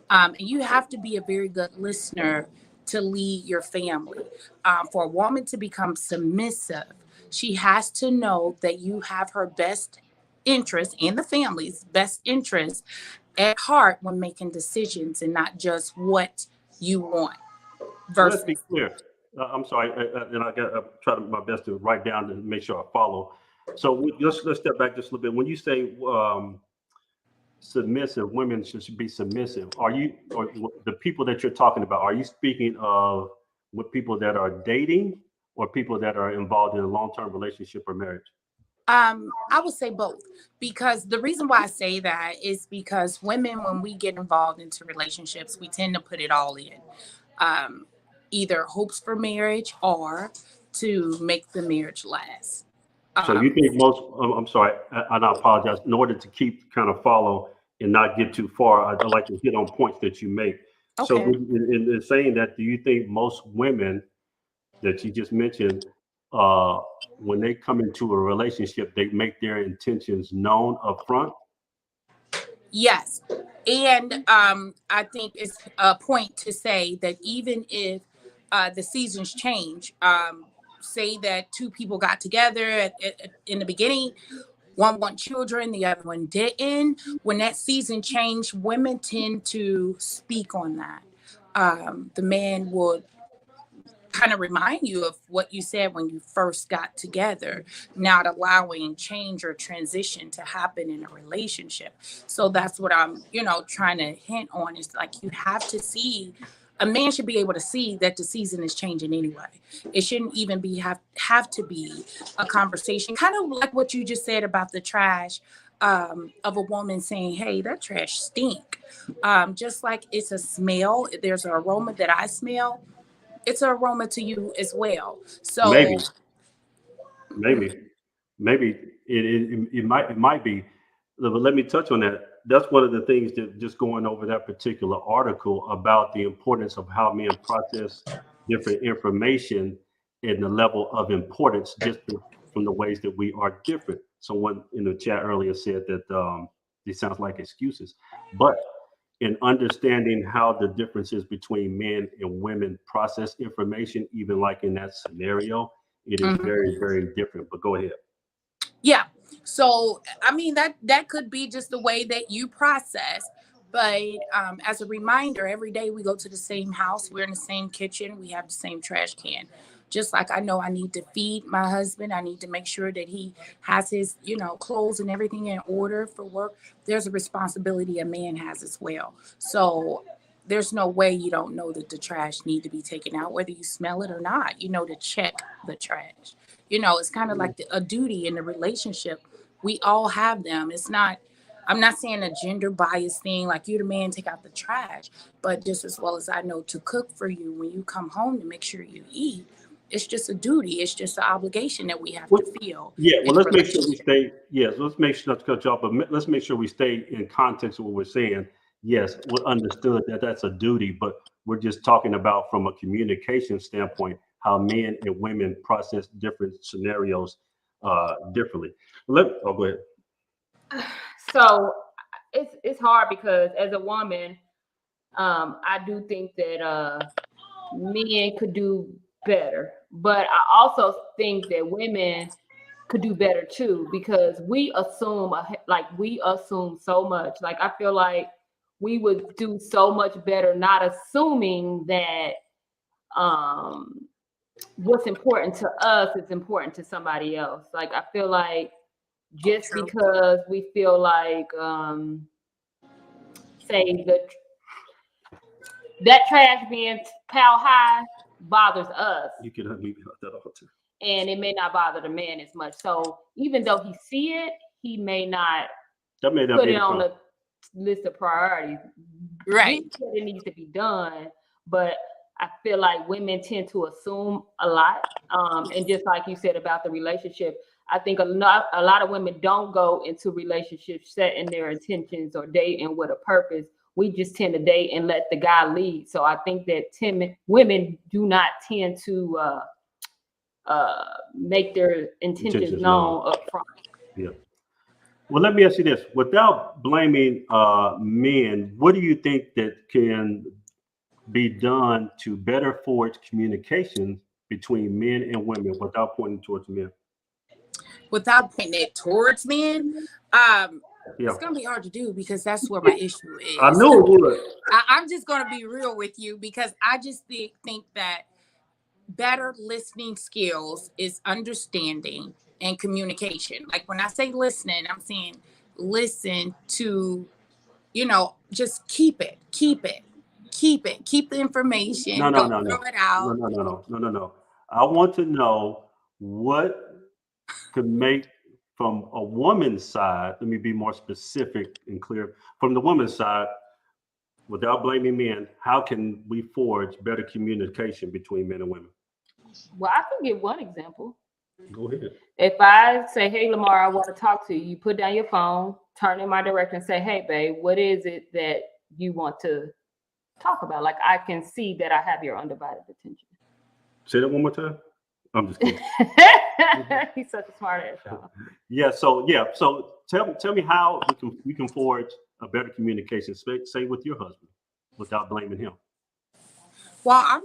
And you have to be a very good listener to lead your family. For a woman to become submissive, she has to know that you have her best interest and the family's best interest at heart when making decisions, and not just what you want. So let's be Versus, clear. I'm sorry, and I try my best to write down and make sure I follow. So let's step back just a little bit. When you say submissive, women should be submissive. Or the people that you're talking about? Are you speaking of with people that are dating or people that are involved in a long-term relationship or marriage? I would say both, because the reason why I say that is because women, when we get involved into relationships, we tend to put it all in. Um, Either hopes for marriage or to make the marriage last. So you think most, I'm sorry, and I apologize, in order to keep kind of follow and not get too far, I'd like to hit on points that you make. So Okay. in saying that, do you think most women that you just mentioned, uh, when they come into a relationship, they make their intentions known up front? Yes. And I think it's a point to say that even if the seasons change, say that two people got together in the beginning, one want children, the other one didn't. When that season changed, women tend to speak on that. The man would kind of remind you of what you said when you first got together, not allowing change or transition to happen in a relationship. So that's what I'm, trying to hint on is like you have to see, a man should be able to see that the season is changing anyway. It shouldn't even have to be a conversation, kind of like what you just said about the trash, of a woman saying, hey, that trash stink. Just like it's a smell, there's an aroma that I smell, it's an aroma to you as well. So Maybe, maybe, maybe it might be. But let me touch on that. That's one of the things that just going over that particular article about the importance of how men process different information and the level of importance just from the ways that we are different. Someone in the chat earlier said that these sounds like excuses, but in understanding how the differences between men and women process information, even like in that scenario, it is mhm. very, very different. But go ahead. Yeah. So I mean that could be just the way that you process. But as a reminder, every day we go to the same house, we're in the same kitchen, we have the same trash can. Just like I know I need to feed my husband, I need to make sure that he has his, clothes and everything in order for work. There's a responsibility a man has as well. So there's no way you don't know that the trash need to be taken out, whether you smell it or not. You know to check the trash. It's kind of like a duty in the relationship. We all have them. It's not, I'm not saying a gender bias thing, like you're the man, take out the trash, but just as well as I know to cook for you when you come home to make sure you eat. It's just a duty. It's just an obligation that we have Well, to feel yeah, in well, a let's make sure we relationship. stay. Yes, let's make sure not to cut you off, but let's make sure we stay in context of what we're saying. Yes, we understood that that's a duty, but we're just talking about from a communication standpoint how men and women process different scenarios differently. Oh, go ahead. So it's hard because as a woman, I do think that men could do better, but I also think that women could do better too because we assume so much. Like I feel like we would do so much better not assuming that um what's important to us is important to somebody else. Like I feel like just True. because we feel like say that trash being piled high bothers us You can unmute me like that all too. and it may not bother the man as much. So even though he see it, he may not That may not put be it the on problem. the list of priorities. Right. It needs to be done, but I feel like women tend to assume a lot. And just like you said about the relationship, I think a lot of women don't go into relationships setting their intentions or dating with a purpose. We just tend to date and let the guy lead. So I think that women do not tend to make their intentions Intentions known. known up front. Yeah. Well, let me ask you this: without blaming men, what do you think that can be done to better forge communication between men and women without pointing towards men? Without pointing it towards men, Yeah, it's gonna be hard to do because that's where my issue I is. knew it would. I'm just gonna be real with you because I just think that better listening skills is understanding and communication. Like when I say listening, I'm saying listen to, just keep it, keep the No, information. no, Don't no, throw no, it no, out. no, no, no, no, no, no. I want to know what could make from a woman's side. Let me be more specific and clear. From the woman's side, without blaming men, how can we forge better communication between men and women? Well, I can give one example. Go ahead. If I say, hey, Lamar, I want to talk to you, you put down your phone, turn in my direction and say, hey, babe, what is it that you want to talk about? Like, I can see that I have your undivided attention. Say that one more time. I'm just kidding. He's such a smart ass, y'all. So tell me how we can forge a better communication, say with your husband, without blaming him. Well, I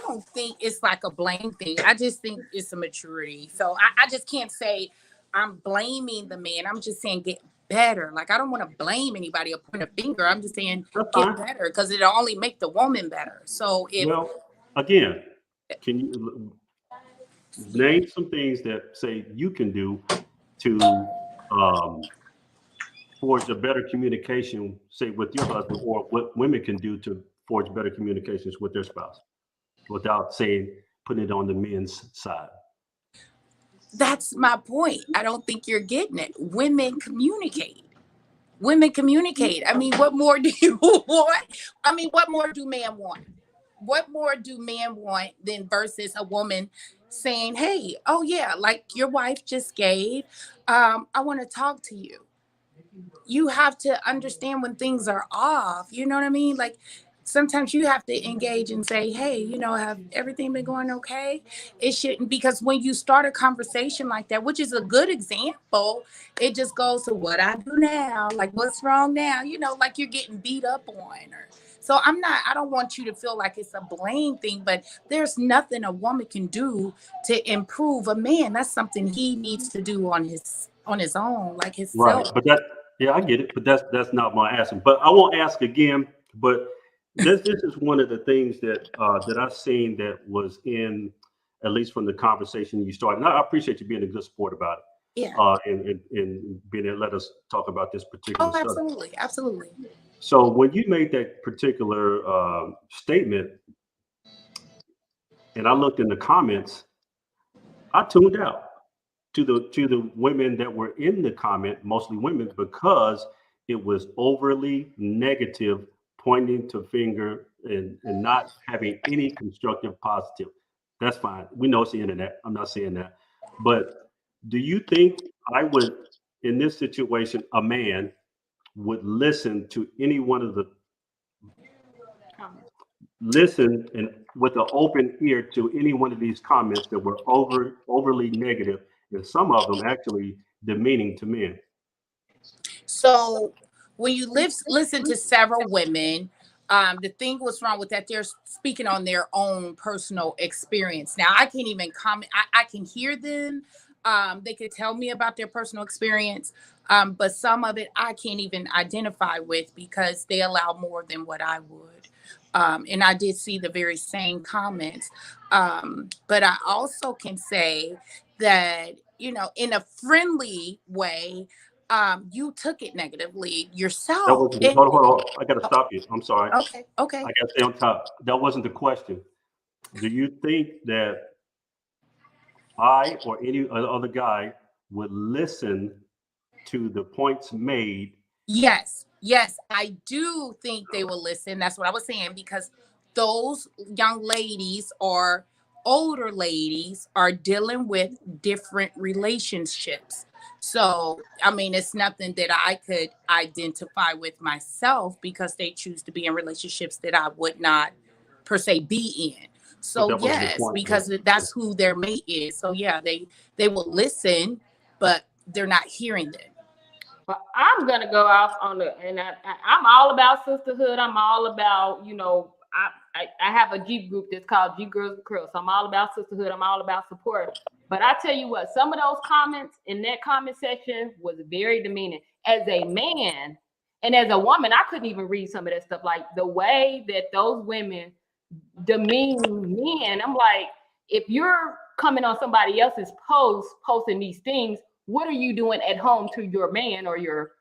don't think it's like a blame thing. I just think it's a maturity. So I just can't say I'm blaming the man. I'm just saying get better. Like, I don't want to blame anybody or point a finger. I'm just saying That's get fine. better, because it'll only make the woman better. So if Well, again, can you name some things that say you can do to forge a better communication, say with your husband, or what women can do to forge better communications with their spouse, without saying putting it on the men's side. that's my point. I don't think you're getting it. Women communicate. Women communicate. I mean, what more do you want? I mean, what more do men want? What more do men want than versus a woman saying, hey, oh yeah, like your wife just gave, I want to talk to you. You have to understand when things are off. You know what I mean? Like, sometimes you have to engage and say, hey, have everything been going okay? It shouldn't, because when you start a conversation like that, which is a good example, it just goes to what I do now, like what's wrong now, like you're getting beat up on. So I don't want you to feel like it's a blame thing, but there's nothing a woman can do to improve a man. That's something he needs to do on his own, like Right, himself. but I get it, but that's not my asking. But I won't ask again. But this is one of the things that I've seen that was in, at least from the conversation you started. And I appreciate you being a good sport about it. Yeah. And being able to let us talk about this particular Oh, subject. absolutely. Absolutely. So when you made that particular statement, and I looked in the comments, I tuned out to the women that were in the comment, mostly women, because it was overly negative, pointing to finger and not having any constructive positive. That's fine. We know it's the internet. I'm not saying that. But do you think I would, in this situation, a man would listen to any one of the listen and with an open ear to any one of these comments that were overly negative, and some of them actually demeaning to men? So when you listen to several women, the thing what's wrong with that, they're speaking on their own personal experience. Now, I can't even comment. I can hear them. They could tell me about their personal experience, but some of it I can't even identify with because they allow more than what I would. And I did see the very same comments. But I also can say that, in a friendly way, you took it negatively That yourself. wasn't hold on. I got to stop you. I'm sorry. Okay. I got to stay on top. That wasn't the question. Do you think that I or any other guy would listen to the points made? Yes, I do think they will listen. That's what I was saying, because those young ladies or older ladies are dealing with different relationships. So, I mean, it's nothing that I could identify with myself because they choose to be in relationships that I would not per se be in. But So, that wasn't the yes, point. because that's who their mate is. So, yeah, they will listen, but they're not hearing them. But I'm gonna go off on I'm all about sisterhood. I'm all about, I have a Jeep group that's called G Girls and Curls. So I'm all about sisterhood. I'm all about support. But I tell you what, some of those comments in that comment section was very demeaning. As a man and as a woman, I couldn't even read some of that stuff. Like the way that those women demean men. I'm like, if you're coming on somebody else's post, posting these things, what are you doing at home to your man or your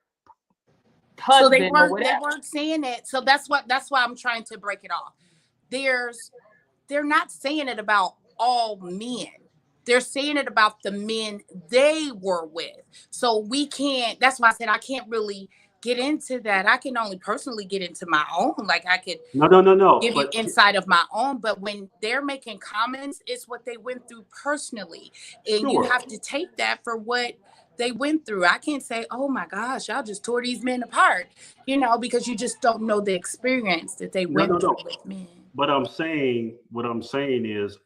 husband? So they weren't saying it. So that's why I'm trying to break it off. They're not saying it about all men. They're saying it about the men they were with. So we can't, that's why I said I can't really get into that. I can only personally get into my own. Like I could No. give you But insight of my own, but when they're making comments, it's what they went through personally. And you sure. have to take that for what they went through. I can't say, oh my gosh, y'all just tore these men apart, because you just don't know the experience that they went through No. with men. But what I'm saying is,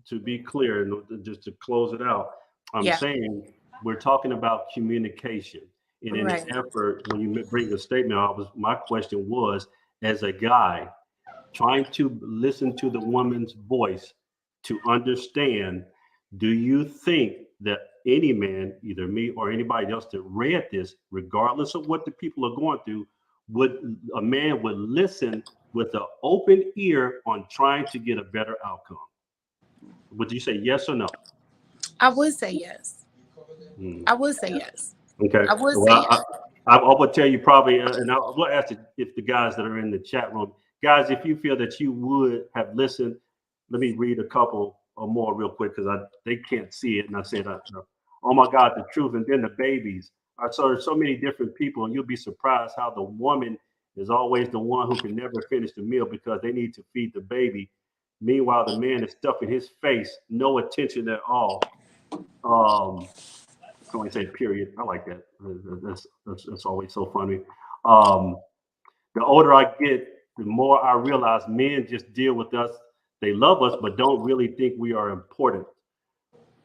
to be clear, and just to close it out, I'm Yeah. saying we're talking about communication. And in Right. an effort, when you bring a statement, my question was, as a guy, trying to listen to the woman's voice to understand, do you think that any man, either me or anybody else that read this, regardless of what the people are going through, a man would listen with an open ear on trying to get a better outcome? Would you say yes or no? I would say yes. Hmm. I would say yes. Okay. I would say Well, yes. I will tell you probably, and I will ask if the guys that are in the chat room, guys, if you feel that you would have listened, let me read a couple or more real quick because they can't see it, and I said, oh my God, the truth, and then the babies. So there's so many different people, and you'll be surprised how the woman is always the one who can never finish the meal because they need to feed the baby. Meanwhile, the man is stuffing his face, no attention at all. I only say period. I like that. That's always so funny. Um, the older I get, the more I realize men just deal with us. They love us, but don't really think we are important.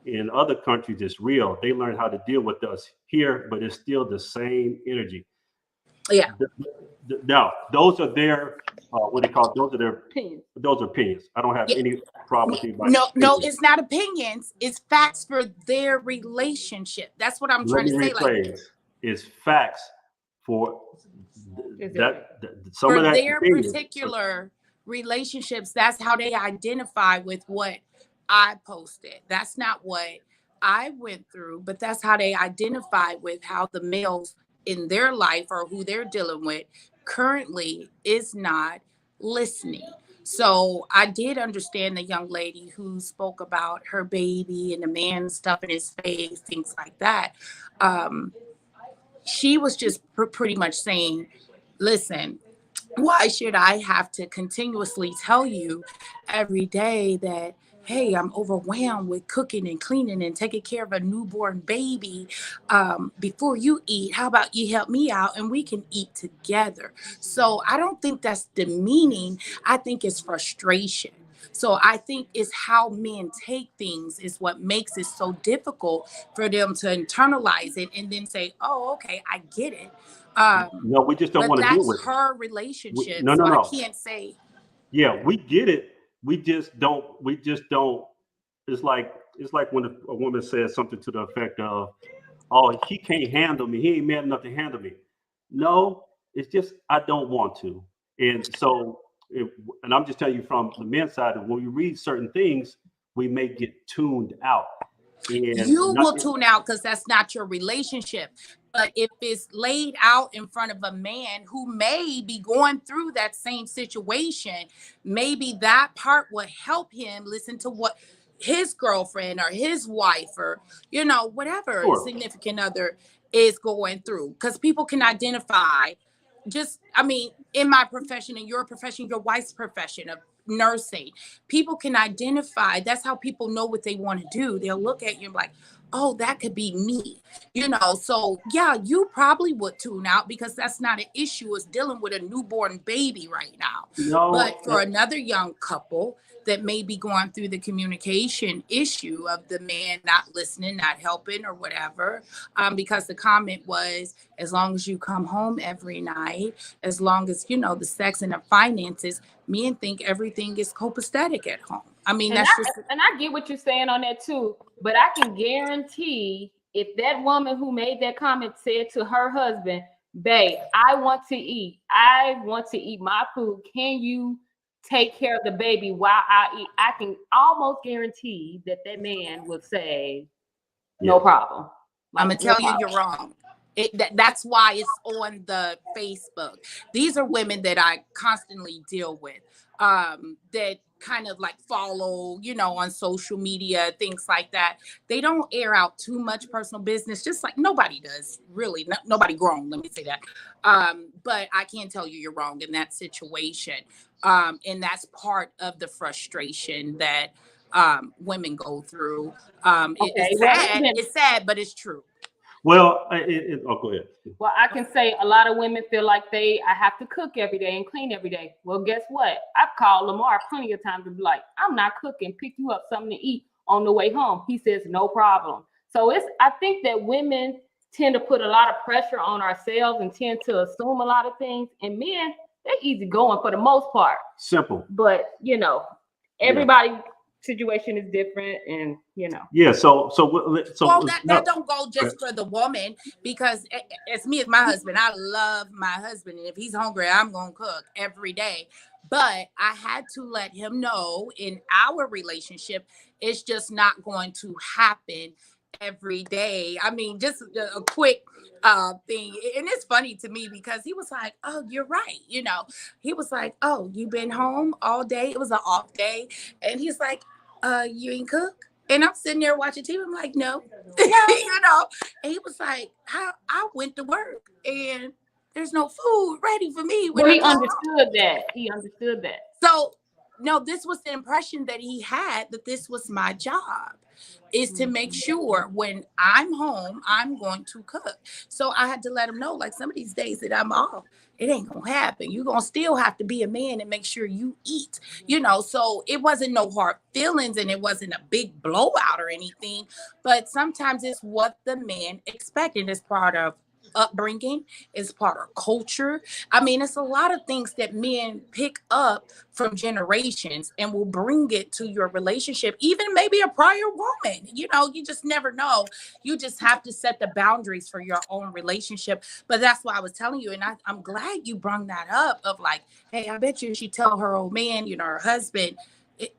In other countries, it's real. They learn how to deal with us here, but it's still the same energy. Yeah. Now, those are their what they call it? Those are their Opinions. those are opinions. I don't have Yeah. any problem with anybody. No, it's not opinions. It's facts for their relationship. That's what I'm Let trying me to say. Like, rephrase. It's facts for some for of that their opinion. particular relationships, that's how they identify with what I posted. That's not what I went through, but that's how they identify with how the males in their life or who they're dealing with currently is not listening. So I did understand the young lady who spoke about her baby and the man stuffing his face, things like that. She was just pretty much saying, listen, why should I have to continuously tell you every day that, hey, I'm overwhelmed with cooking and cleaning and taking care of a newborn baby before you eat? How about you help me out and we can eat together? So I don't think that's demeaning. I think it's frustration. So I think it's how men take things is what makes it so difficult for them to internalize it and then say, oh, okay, I get it. No, we just don't But want to deal that's with it. her relationship. No, So no, I no. can't say. Yeah, we get it. We just don't. We just don't. It's like when a woman says something to the effect of, "Oh, he can't handle me. He ain't man enough to handle me." No, it's just I don't want to. And so, and I'm just telling you from the men's side, that when we read certain things, we may get tuned out. And You will tune out because that's not your relationship. But if it's laid out in front of a man who may be going through that same situation, maybe that part will help him listen to what his girlfriend or his wife or, whatever sure. significant other is going through. Because people can identify in my profession, in your profession, your wife's profession of nursing, people can identify. That's how people know what they want to do. They'll look at you like, oh, that could be me, So yeah, you probably would tune out because that's not an issue. It's dealing with a newborn baby right now. No, but for another young couple that may be going through the communication issue of the man not listening, not helping or whatever, because the comment was, as long as you come home every night, as long as, the sex and the finances, men think everything is copacetic at home. I mean, and I get what you're saying on that too, but I can guarantee if that woman who made that comment said to her husband, babe, I want to eat my food. Can you take care of the baby while I eat? I can almost guarantee that man would say, no problem. I'm going to tell you, you're wrong. That's why it's on the Facebook. These are women that I constantly deal with, that kind of like follow, on social media, things like that. They don't air out too much personal business, just like nobody does, really. Nobody grown, let me say that. But I can tell you're wrong in that situation. And that's part of the frustration that women go through. It's sad. It's sad, but it's true. Well, go ahead. Well, I can say a lot of women feel like I have to cook every day and clean every day. Well, guess what? I've called Lamar plenty of times to be like, I'm not cooking, pick you up something to eat on the way home. He says, no problem. So I think that women tend to put a lot of pressure on ourselves and tend to assume a lot of things. And men, they're easy going for the most part. Simple. But, everybody... situation is different, and yeah, so well, that don't go just for the woman, because it's me as my husband. I love my husband, and if he's hungry, I'm gonna cook every day. But I had to let him know in our relationship, it's just not going to happen every day. I mean, just a quick thing. And it's funny to me because he was like, oh, you're right. He was like, oh, you been home all day? It was an off day. And he's like, you ain't cook? And I'm sitting there watching TV. I'm like, no. And he was like, I went to work and there's no food ready for me. Well, he understood that. He understood that. So, no, this was the impression that he had, that this was my job, is to make sure when I'm home, I'm going to cook. So I had to let him know, like, some of these days that I'm off, it ain't gonna happen. You're gonna still have to be a man and make sure you eat, so it wasn't no hard feelings and it wasn't a big blowout or anything, but sometimes it's what the man expected as part of upbringing, is part of culture. I mean, it's a lot of things that men pick up from generations and will bring it to your relationship, even maybe a prior woman. You just never know. You just have to set the boundaries for your own relationship. But that's why I was telling you, and I'm glad you brought that up, of like, hey, I bet you she tell her old man, her husband,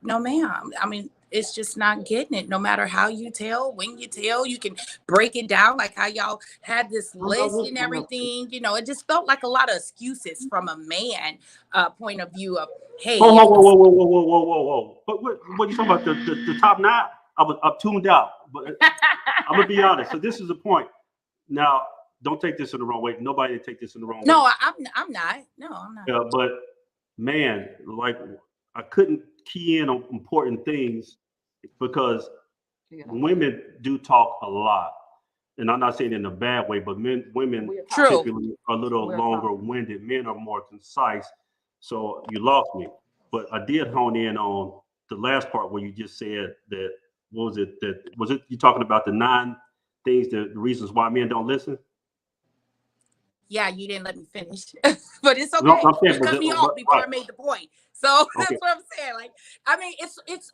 no ma'am. I mean, it's just not getting it. No matter how you tell, when you tell, you can break it down, like how y'all had this list and everything. It just felt like a lot of excuses from a man point of view of, hey. Whoa. But what you talking about? The top 9? I'm tuned out. But I'm gonna be honest. So this is the point. Now, don't take this in the wrong way. Nobody take this in the wrong way. No, I'm not. No, I'm not. Yeah, but man, like, I couldn't key in on important things because women do talk a lot, and I'm not saying in a bad way, but women typically are a little longer winded. Men are more concise. So you lost me, but I did hone in on the last part where you just said that. What was it you talking about the 9 things, the reasons why men don't listen? Yeah, you didn't let me finish, but it's okay. No, you cut me off before I made the point. So that's what I'm saying. Like, I mean, it's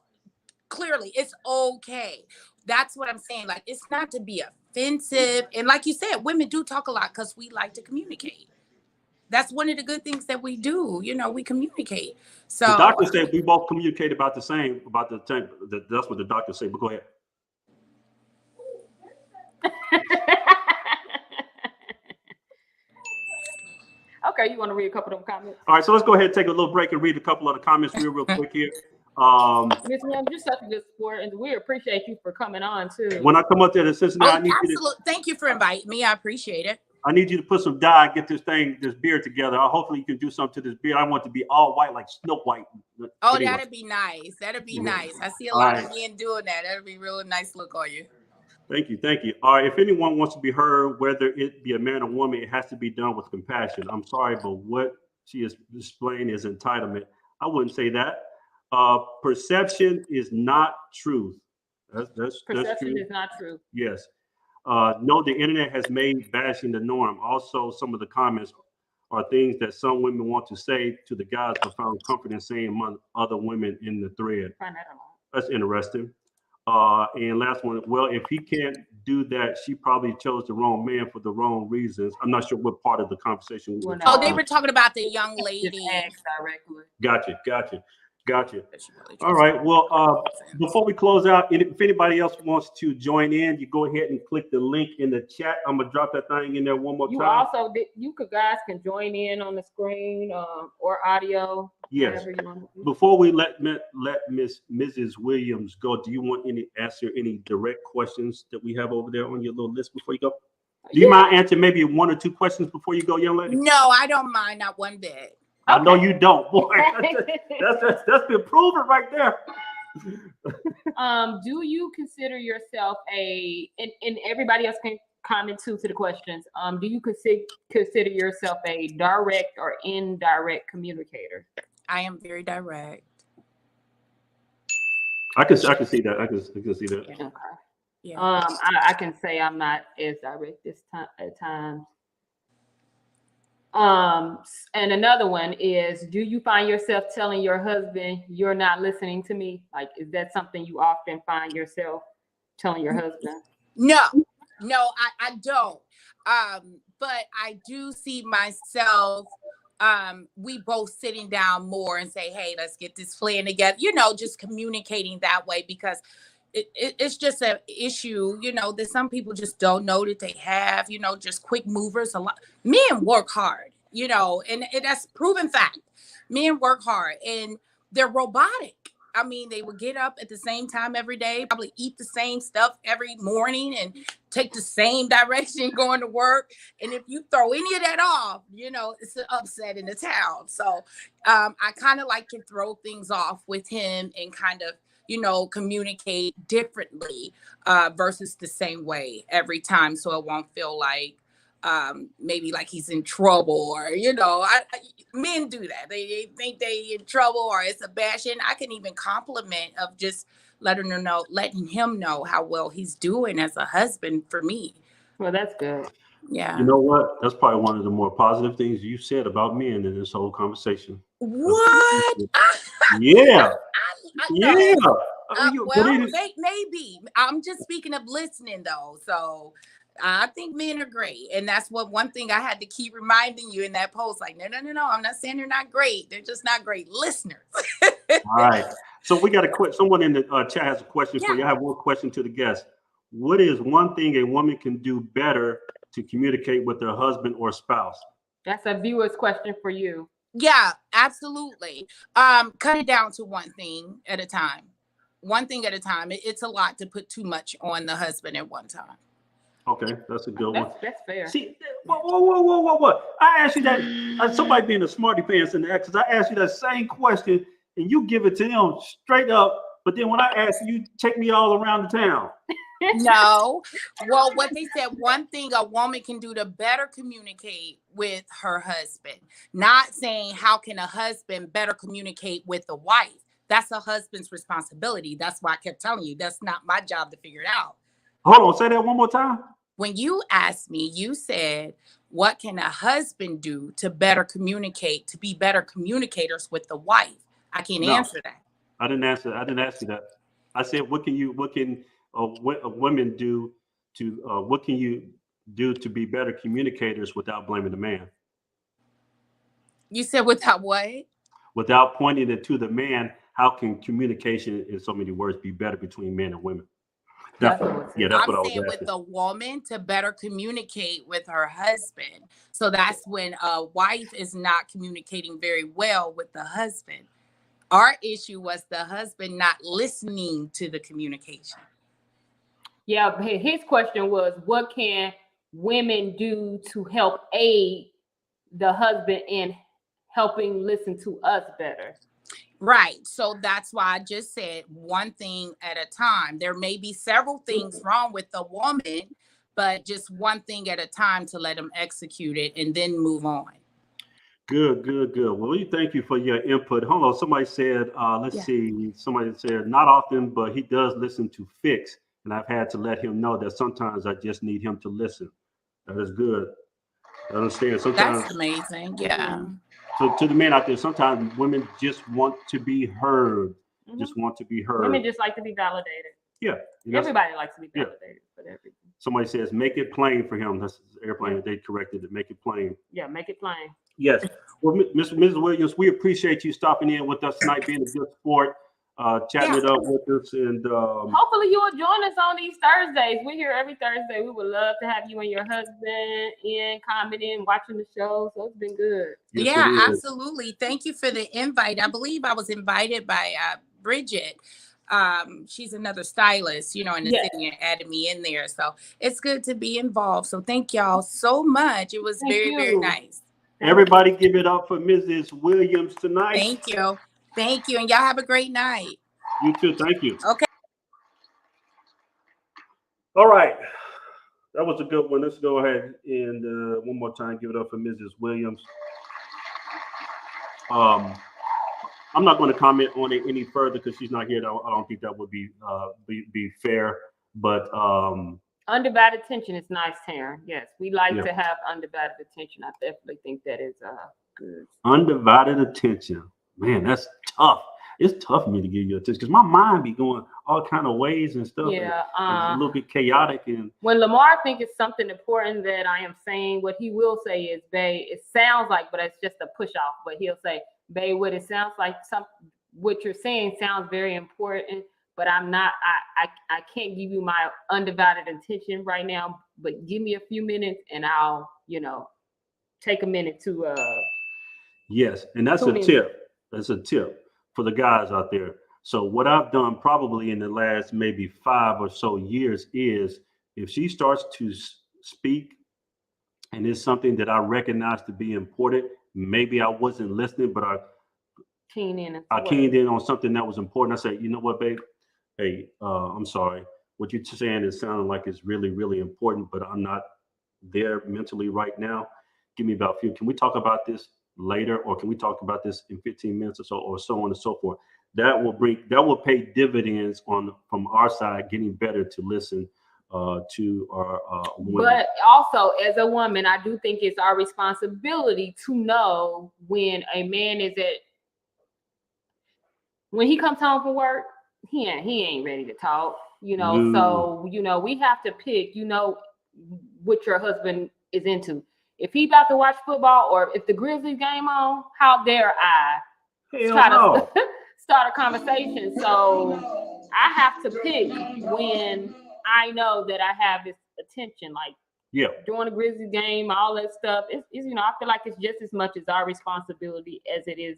clearly it's okay. That's what I'm saying. Like, it's not to be offensive. And like you said, women do talk a lot because we like to communicate. That's one of the good things that we do. We communicate. So the doctor said we both communicate about the same. That's what the doctor said. But go ahead. Okay, you want to read a couple of them comments? All right, so let's go ahead and take a little break and read a couple of the comments real quick here. Miss Williams, you're such a good sport, and we appreciate you for coming on too. When I come up there to Cincinnati, I need thank you for inviting me. I appreciate it. I need you to put some dye, get this beard together. Hopefully you can do something to this beard. I want it to be all white, like Snow White. Oh, anyway. That'd be nice. That'd be nice. I see a lot of men doing that. That'd be a really nice look on you. Thank you. All right, if anyone wants to be heard, whether it be a man or woman, it has to be done with compassion. I'm sorry, but what she is displaying is entitlement. I wouldn't say that. Perception is not truth. That's Perception is not true. Yes. No, the internet has made bashing the norm. Also, some of the comments are things that some women want to say to the guys, but found comfort in saying among other women in the thread. That's interesting. And last one, well, if he can't do that, she probably chose the wrong man for the wrong reasons. I'm not sure what part of the conversation we were they were talking about the young lady. Gotcha. Gotcha. But she really All just- right. Well, before we close out, if anybody else wants to join in, you go ahead and click the link in the chat. I'm gonna drop that thing in there one more You time. also guys can join in on the screen or audio. Yes. Whatever you want to do. Before we let Mrs. Williams go, do you want answer any direct questions that we have over there on your little list before you go? Do you mind answering maybe 1 or 2 questions before you go, young lady? No, I don't mind, not one bit. I know you don't, boy. That's been proven right there. Do you consider yourself and everybody else can comment too to the questions. Do you consider yourself a direct or indirect communicator? I am very direct. I can see that. I can see that. Okay. Yeah. I can say I'm not as direct this time at times. And another one is, do you find yourself telling your husband you're not listening to me? Like, is that something you often find yourself telling your husband? No, I don't. But I do see myself, we both sitting down more and say, hey, let's get this plan together, just communicating that way, because it's just an issue, that some people just don't know that they have, just quick movers. A lot men work hard, and that's proven fact. Men work hard and they're robotic. I mean, they would get up at the same time every day, probably eat the same stuff every morning and take the same direction going to work. And if you throw any of that off, it's an upset in the town. So I kind of like to throw things off with him and kind of, communicate differently versus the same way every time. So it won't feel like maybe like he's in trouble or, men do that. They think they in trouble or it's a bashing. I can even compliment of just letting him know how well he's doing as a husband for me. Well, that's good. Yeah. You know what? That's probably one of the more positive things you said about men in this whole conversation. What? Yeah. I know. Yeah. Maybe. I'm just speaking of listening though. So I think men are great. And that's one thing I had to keep reminding you in that post. Like, no. I'm not saying they're not great. They're just not great listeners. All right. So we got a question. Someone in the chat has a question for you. I have one question to the guest. What is one thing a woman can do better to communicate with her husband or spouse? That's a viewer's question for you. Yeah, absolutely. Cut it down to one thing at a time. One thing at a time. It's a lot to put too much on the husband at one time. Okay, that's a good one. That's fair. See, whoa. I asked you that. Somebody being a smarty pants in the because I asked you that same question and you give it to them straight up. But then when I ask you, take me all around the town. No. Well, what they said, one thing a woman can do to better communicate with her husband, not saying how can a husband better communicate with a wife. That's a husband's responsibility. That's why I kept telling you, that's not my job to figure it out. Hold on, say that one more time. When you asked me, you said, what can a husband do to better communicate, to be better communicators with the wife? I can't answer that. I didn't ask you that. I said, what can women do what can you do to be better communicators without blaming the man? You said without what? Without pointing it to the man, how can communication in so many words be better between men and women? That's what I was asking. With the woman to better communicate with her husband. So that's when a wife is not communicating very well with the husband. Our issue was the husband not listening to the communication. Yeah, his question was, what can women do to help aid the husband in helping listen to us better? Right. So that's why I just said one thing at a time. There may be several things wrong with the woman, but just one thing at a time to let them execute it and then move on. Good. Well, we thank you for your input. Hold on. Somebody said, see. Somebody said, not often, but he does listen to Fix. And I've had to let him know that sometimes I just need him to listen. That is good. I understand. Sometimes that's amazing. Yeah. So to the men out there, sometimes women just want to be heard. Mm-hmm. Just want to be heard. Women just like to be validated. Yeah. Everybody likes to be validated for everything. Somebody says, make it plain for him. That's the airplane. They corrected it. Make it plain. Yeah, make it plain. Yes. Well, Mrs. Williams, we appreciate you stopping in with us tonight, being a good sport, chatting Yeah. it up with us, and Hopefully you will join us on these Thursdays. We're here every Thursday. We would love to have you and your husband in, commenting, watching the show. So it's been good. yes, Yeah, it is. absolutely. Thank you for the invite. I believe I was invited by Bridget. She's another stylist, in the Yes. city, and added me in there. So it's good to be involved. So thank y'all so much. It was Thank very, very you. nice. Everybody, give it up for Mrs. Williams tonight. Thank you. Thank you. And y'all have a great night. You too. Thank you. Okay. All right. That was a good one. Let's go ahead and one more time give it up for Mrs. Williams. I'm not going to comment on it any further because she's not here. I don't think that would be fair. But undivided attention is nice, Taryn. Yes, we like Yeah. to have undivided attention. I definitely think that is good. undivided attention, man, that's tough. It's tough for me to give you attention because my mind be going all kind of ways and stuff. Yeah, and it's a little bit chaotic. And when Lamar thinks it's something important that I am saying, what he will say is, "Babe, it sounds like," but it's just a push off. But he'll say, "Babe, what it sounds like, what you're saying sounds very important, but I'm not. I can't give you my undivided attention right now. But give me a few minutes, and I'll, take a minute to." yes, and that's a Tune in. tip. That's a tip for the guys out there. So what I've done probably in the last maybe 5 or so years is if she starts to speak and it's something that I recognize to be important, maybe I wasn't listening, but I keen in. keened in on something that was important. I said, you know what, babe? Hey, I'm sorry. What you're saying is sounding like it's really, really important, but I'm not there mentally right now. Give me about a few. Can we talk about this later, or can we talk about this in 15 minutes or so on and so forth? That will pay dividends from our side, getting better to listen to our women. But also, as a woman, I do think it's our responsibility to know when a man when he comes home from work, he ain't ready to talk. So we have to pick. What your husband is into. If he about to watch football, or if the Grizzlies game on, how dare I start a conversation? So I have to pick when I know that I have his attention, like during the Grizzlies game, all that stuff. It's I feel like it's just as much as our responsibility as it is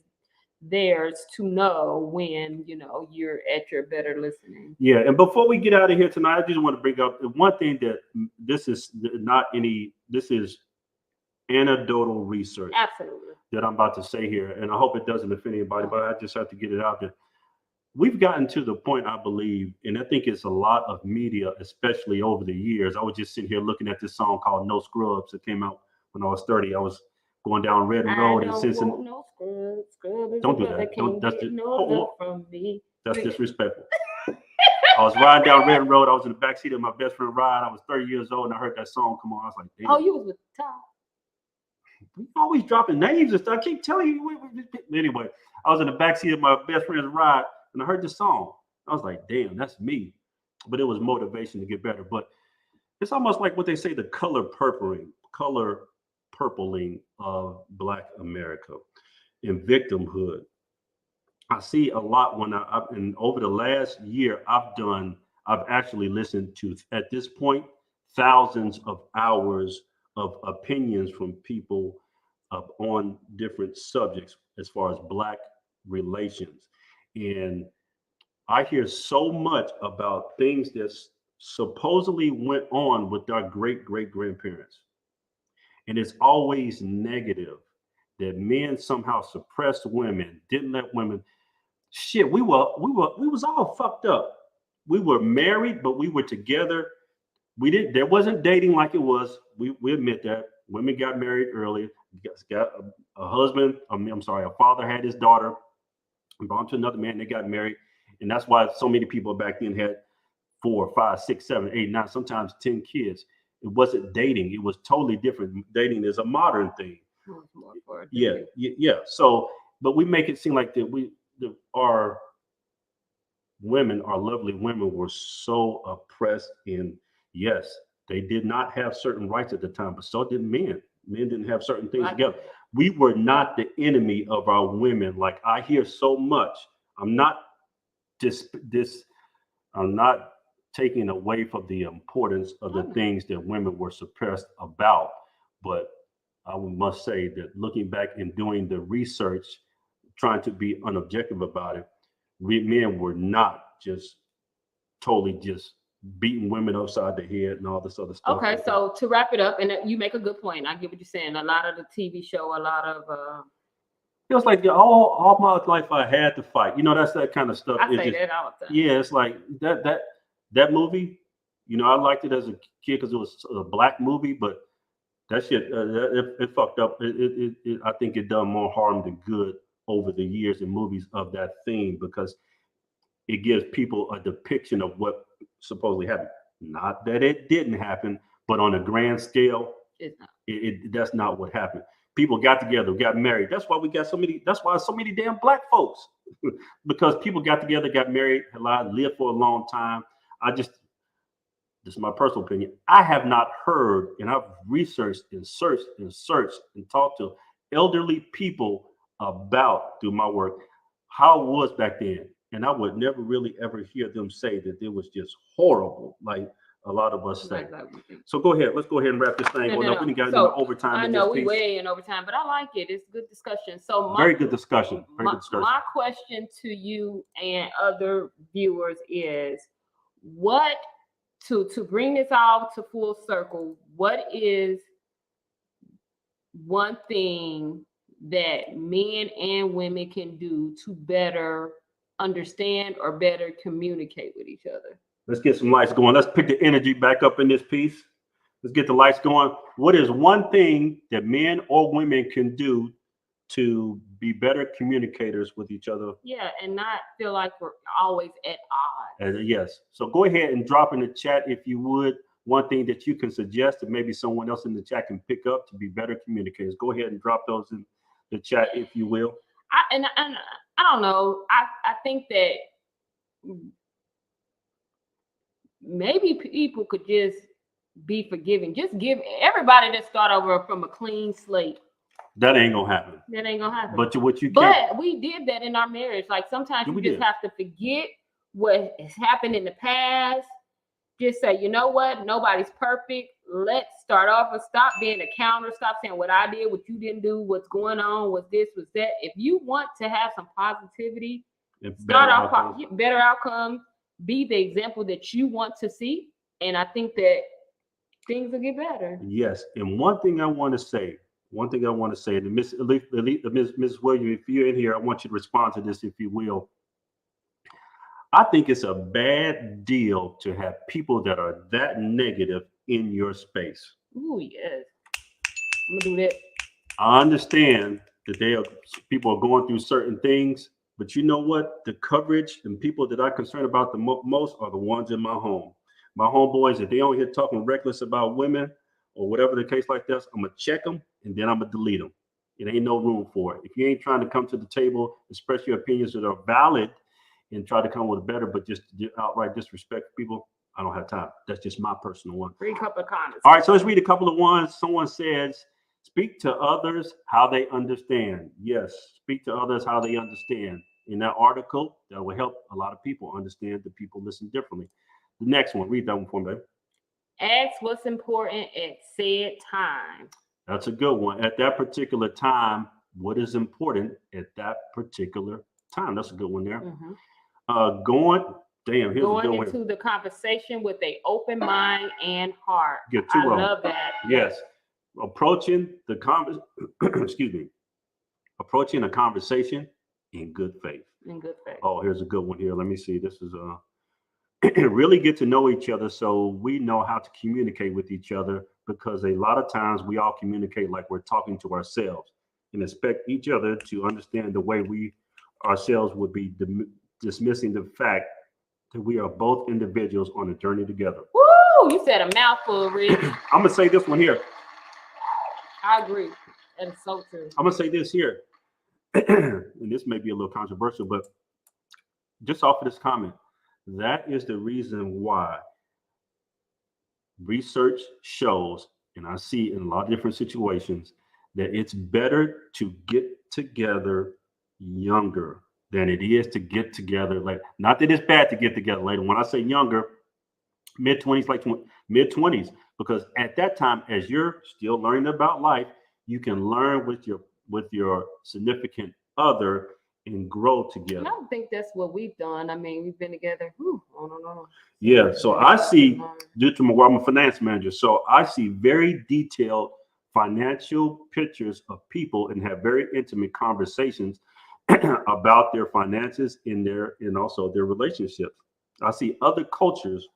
theirs to know when you're at your better listening. Yeah, and before we get out of here tonight, I just want to bring up one thing that this is anecdotal research. Absolutely. That I'm about to say here, and I hope it doesn't offend anybody, but I just have to get it out there. We've gotten to the point, I believe, and I think it's a lot of media, especially over the years. I was just sitting here looking at this song called No Scrubs that came out when I was 30. I was going down Redden Road in Cincinnati. No scrubs. Don't do that. From me. That's disrespectful. I was riding down Redden Road. I was in the backseat of my best friend ride. I was 30 years old, and I heard that song come on. I was like, damn. Oh, you was with Todd. We always dropping names and stuff. I keep telling you. Anyway, I was in the backseat of my best friend's ride, and I heard this song. I was like, damn, that's me. But it was motivation to get better. But it's almost like what they say, the color purpling of Black America and victimhood. I see a lot when and over the last year, I've actually listened to, at this point, thousands of hours of opinions from people on different subjects as far as Black relations. And I hear so much about things that supposedly went on with our great-great-grandparents. And it's always negative, that men somehow suppressed women, didn't let women. Shit, we was all fucked up. We were married, but we were together. There wasn't dating like it was. We admit that. Women got married early, got a husband. A father had his daughter, born to another man. They got married. And that's why so many people back then had 4, 5, 6, 7, 8, 9, sometimes 10 kids. It wasn't dating. It was totally different. Dating is a modern thing. Yeah. So, but we make it seem like that our lovely women were so oppressed. And yes, they did not have certain rights at the time, but so did men. Men didn't have certain things together. We were not the enemy of our women. Like I hear so much. I'm not I'm not taking away from the importance of the things that women were suppressed about, but I must say that looking back and doing the research, trying to be unobjective about it, we men were not just totally just beating women upside the head and all this other stuff. Okay, so to wrap it up, and you make a good point. I get what you're saying. A lot of the TV show, a lot of it was like all my life I had to fight. You know, that's that kind of stuff. I say that all the time. Yeah, it's like that movie. You know, I liked it as a kid because it was a black movie, but that shit it fucked up. I think it done more harm than good over the years in movies of that theme because it gives people a depiction of what supposedly happened. Not that it didn't happen, but on a grand scale, that's not what happened. People got together, got married. That's why we got so many. That's why so many damn black folks, because people got together, got married, lived for a long time. This is my personal opinion. I have not heard, and I've researched and searched and talked to elderly people about through my work how it was back then. And I would never really ever hear them say that it was just horrible, like a lot of us say. So go ahead. Let's go ahead and wrap this thing up. We got into overtime. I know we way in overtime, but I like it. It's good discussion. So very good discussion. My question to you and other viewers is, what to bring this all to full circle? What is one thing that men and women can do to better understand or better communicate with each other? Let's get some lights going. Let's pick the energy back up in this piece. Let's get the lights going. What is one thing that men or women can do to be better communicators with each other? Yeah, and not feel like we're always at odds. Yes. So go ahead and drop in the chat, if you would, one thing that you can suggest that maybe someone else in the chat can pick up to be better communicators. Go ahead and drop those in the chat, if you will. I don't know. I think that maybe people could just be forgiving. Just give everybody to start over from a clean slate. That ain't gonna happen. That ain't gonna happen. But we did that in our marriage. Like sometimes you just have to forget what has happened in the past. Just say, you know what? Nobody's perfect. Let's start off and stop being a counter. Stop saying what I did, what you didn't do, what's going on, what's this, what's that. If you want to have some positivity, start off better outcomes, be the example that you want to see. And I think that things will get better. Yes. And one thing I want to say, and Miss Williams, if you're in here, I want you to respond to this, if you will. I think it's a bad deal to have people that are that negative in your space. Ooh, yes. I'm gonna do that. I understand that people are going through certain things, but you know what? The coverage and people that I'm concerned about the most are the ones in my home. My homeboys, if they on here talking reckless about women or whatever the case like this, I'm gonna check them and then I'm gonna delete them. It ain't no room for it. If you ain't trying to come to the table, express your opinions that are valid, and try to come with better, but just outright disrespect people, I don't have time. That's just my personal one. Read a couple of comments. All right, so let's read a couple of ones. Someone says, speak to others how they understand. Yes, speak to others how they understand. In that article, that will help a lot of people understand that people listen differently. The next one, read that one for me, babe. Ask what's important at said time. That's a good one. At that particular time, what is important at that particular time? That's a good one there. Mm-hmm. Going into the conversation with an open mind and heart. I love that. Yes. Approaching the approaching a conversation in good faith. In good faith. Oh, here's a good one here. Let me see. This is really get to know each other so we know how to communicate with each other, because a lot of times we all communicate like we're talking to ourselves, and expect each other to understand the way we ourselves would be dismissing the fact that we are both individuals on a journey together. Woo! You said a mouthful, Rich. I'm gonna say this one here. I agree. That is so true. I'm gonna say this here, and this may be a little controversial, but just off of this comment, that is the reason why research shows, and I see in a lot of different situations, that it's better to get together younger than it is to get together later. Not that it's bad to get together later. When I say younger, mid-20s, like mid-20s, because at that time, as you're still learning about life, you can learn with your significant other and grow together. And I don't think that's what we've done. I mean, we've been together. No. Yeah, so I see, due to I'm a finance manager, so I see very detailed financial pictures of people and have very intimate conversations about their finances and also their relationships. I see other cultures,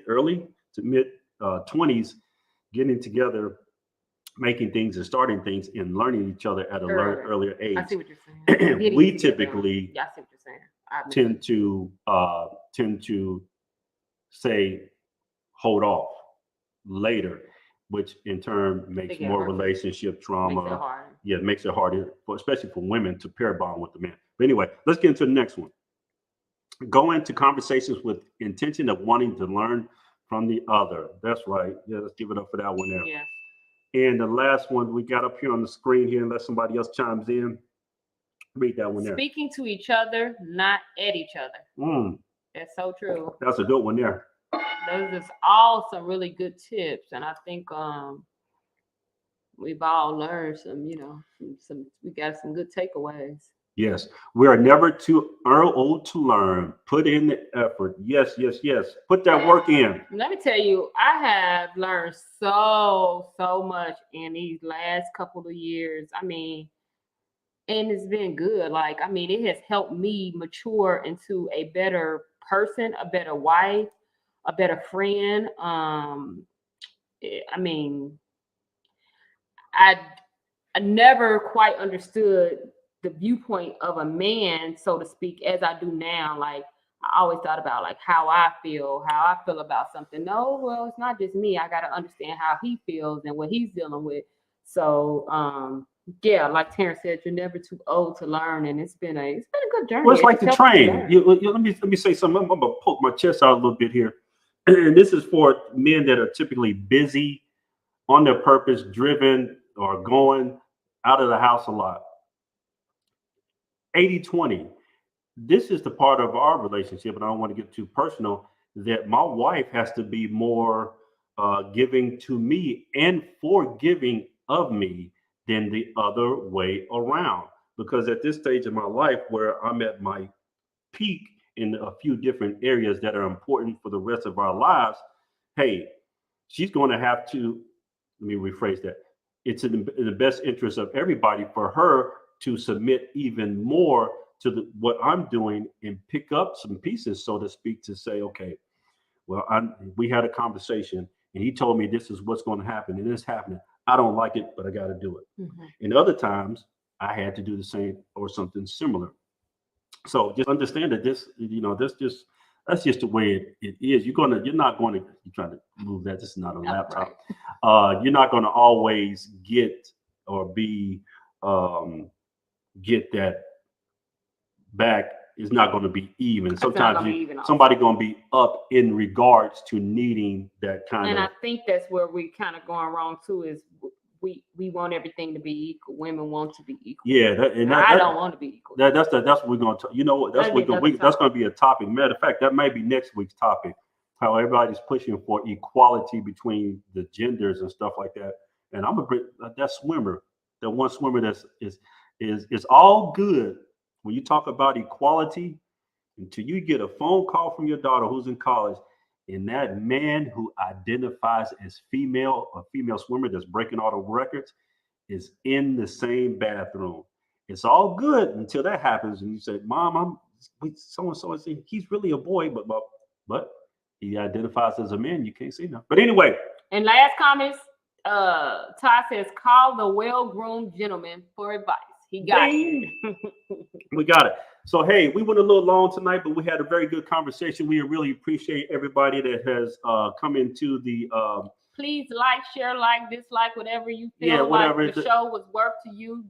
early to mid 20s, getting together, making things and starting things and learning each other at an earlier age. I see what you're saying. We typically I see what you're saying. tend to say hold off later, which in turn makes more relationship trauma. Makes it harder, especially for women, to pair bond with the man. But anyway, let's get into the next one. Go into conversations with intention of wanting to learn from the other. That's right. Yeah, let's give it up for that one there. Yeah. And the last one we got up here on the screen here, unless somebody else chimes in. Read that one there. Speaking to each other, not at each other. That's so true. That's a good one there. Those are all some really good tips, and I think we've all learned some. We got some good takeaways. Yes, we are never too old to learn. Put in the effort. Yes. Put that work in. Let me tell you, I have learned so much in these last couple of years. I mean, and it's been good. Like, I mean, it has helped me mature into a better person, a better wife, a better friend. I mean, I never quite understood the viewpoint of a man, so to speak, as I do now. Like, I always thought about like how I feel about something. No, well, it's not just me. I got to understand how he feels and what he's dealing with. So, yeah, like Terrence said, you're never too old to learn, and it's been a good journey. Well, it's like the train. Let me say something. I'm gonna poke my chest out a little bit here, and this is for men that are typically busy, on their purpose, driven, or going out of the house a lot. 80-20. This is the part of our relationship, and I don't want to get too personal, that my wife has to be more giving to me and forgiving of me than the other way around. Because at this stage of my life, where I'm at my peak in a few different areas that are important for the rest of our lives, hey, she's going to have to, let me rephrase that. It's in the best interest of everybody for her to submit even more to what I'm doing and pick up some pieces, so to speak, to say, okay, well, we had a conversation and he told me this is what's going to happen and it's happening. I don't like it, but I got to do it. Mm-hmm. And other times I had to do the same or something similar. So just understand that that's just the way it is. You're trying to move that. This is not a laptop. Right. You're not going to always get or be, get that back. Is not going to be even. Sometimes somebody going to be up in regards to needing that kind of. And I think that's where we kind of going wrong too. Is we want everything to be equal. Women want to be equal. Yeah, I don't want to be equal. That's what we're going to. You know what? That's going to be a topic. Matter of fact, that might be next week's topic. How everybody's pushing for equality between the genders and stuff like that. And I'm gonna bring that swimmer, that one swimmer is all good. When you talk about equality, until you get a phone call from your daughter who's in college, and that man who identifies as female, a female swimmer that's breaking all the records, is in the same bathroom. It's all good until that happens, and you say, "Mom, so-and-so is he's really a boy, but he identifies as a man. You can't say no." But anyway. And last comments, Todd says, "Call the well-groomed gentleman for advice." He got it. We got it. So, hey, we went a little long tonight, but we had a very good conversation. We really appreciate everybody that has come into the. Please like, share, dislike, whatever you feel like the show was worth to you.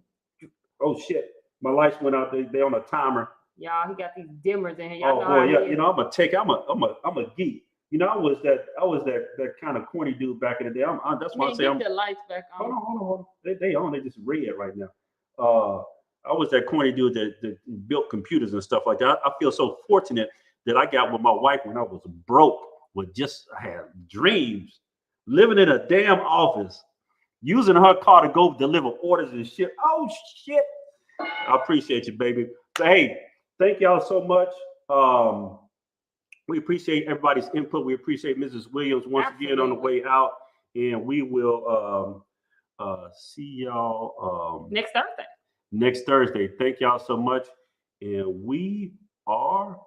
Oh, shit. My lights went out. They on a timer. Y'all, he got these dimmers in here. Y'all I'm a geek. You know, I was that kind of corny dude back in the day. That's why I say get I'm. the lights back on. Hold on. They on. They just red right now. I was that corny dude that built computers and stuff like that. I feel so fortunate that I got with my wife when I was broke, I had dreams, living in a damn office, using her car to go deliver orders and shit. Oh shit! I appreciate you, baby. So, hey, thank y'all so much. We appreciate everybody's input. We appreciate Mrs. Williams once again on the way out, and we will see y'all next Thursday. Next Thursday. Thank y'all so much, and we are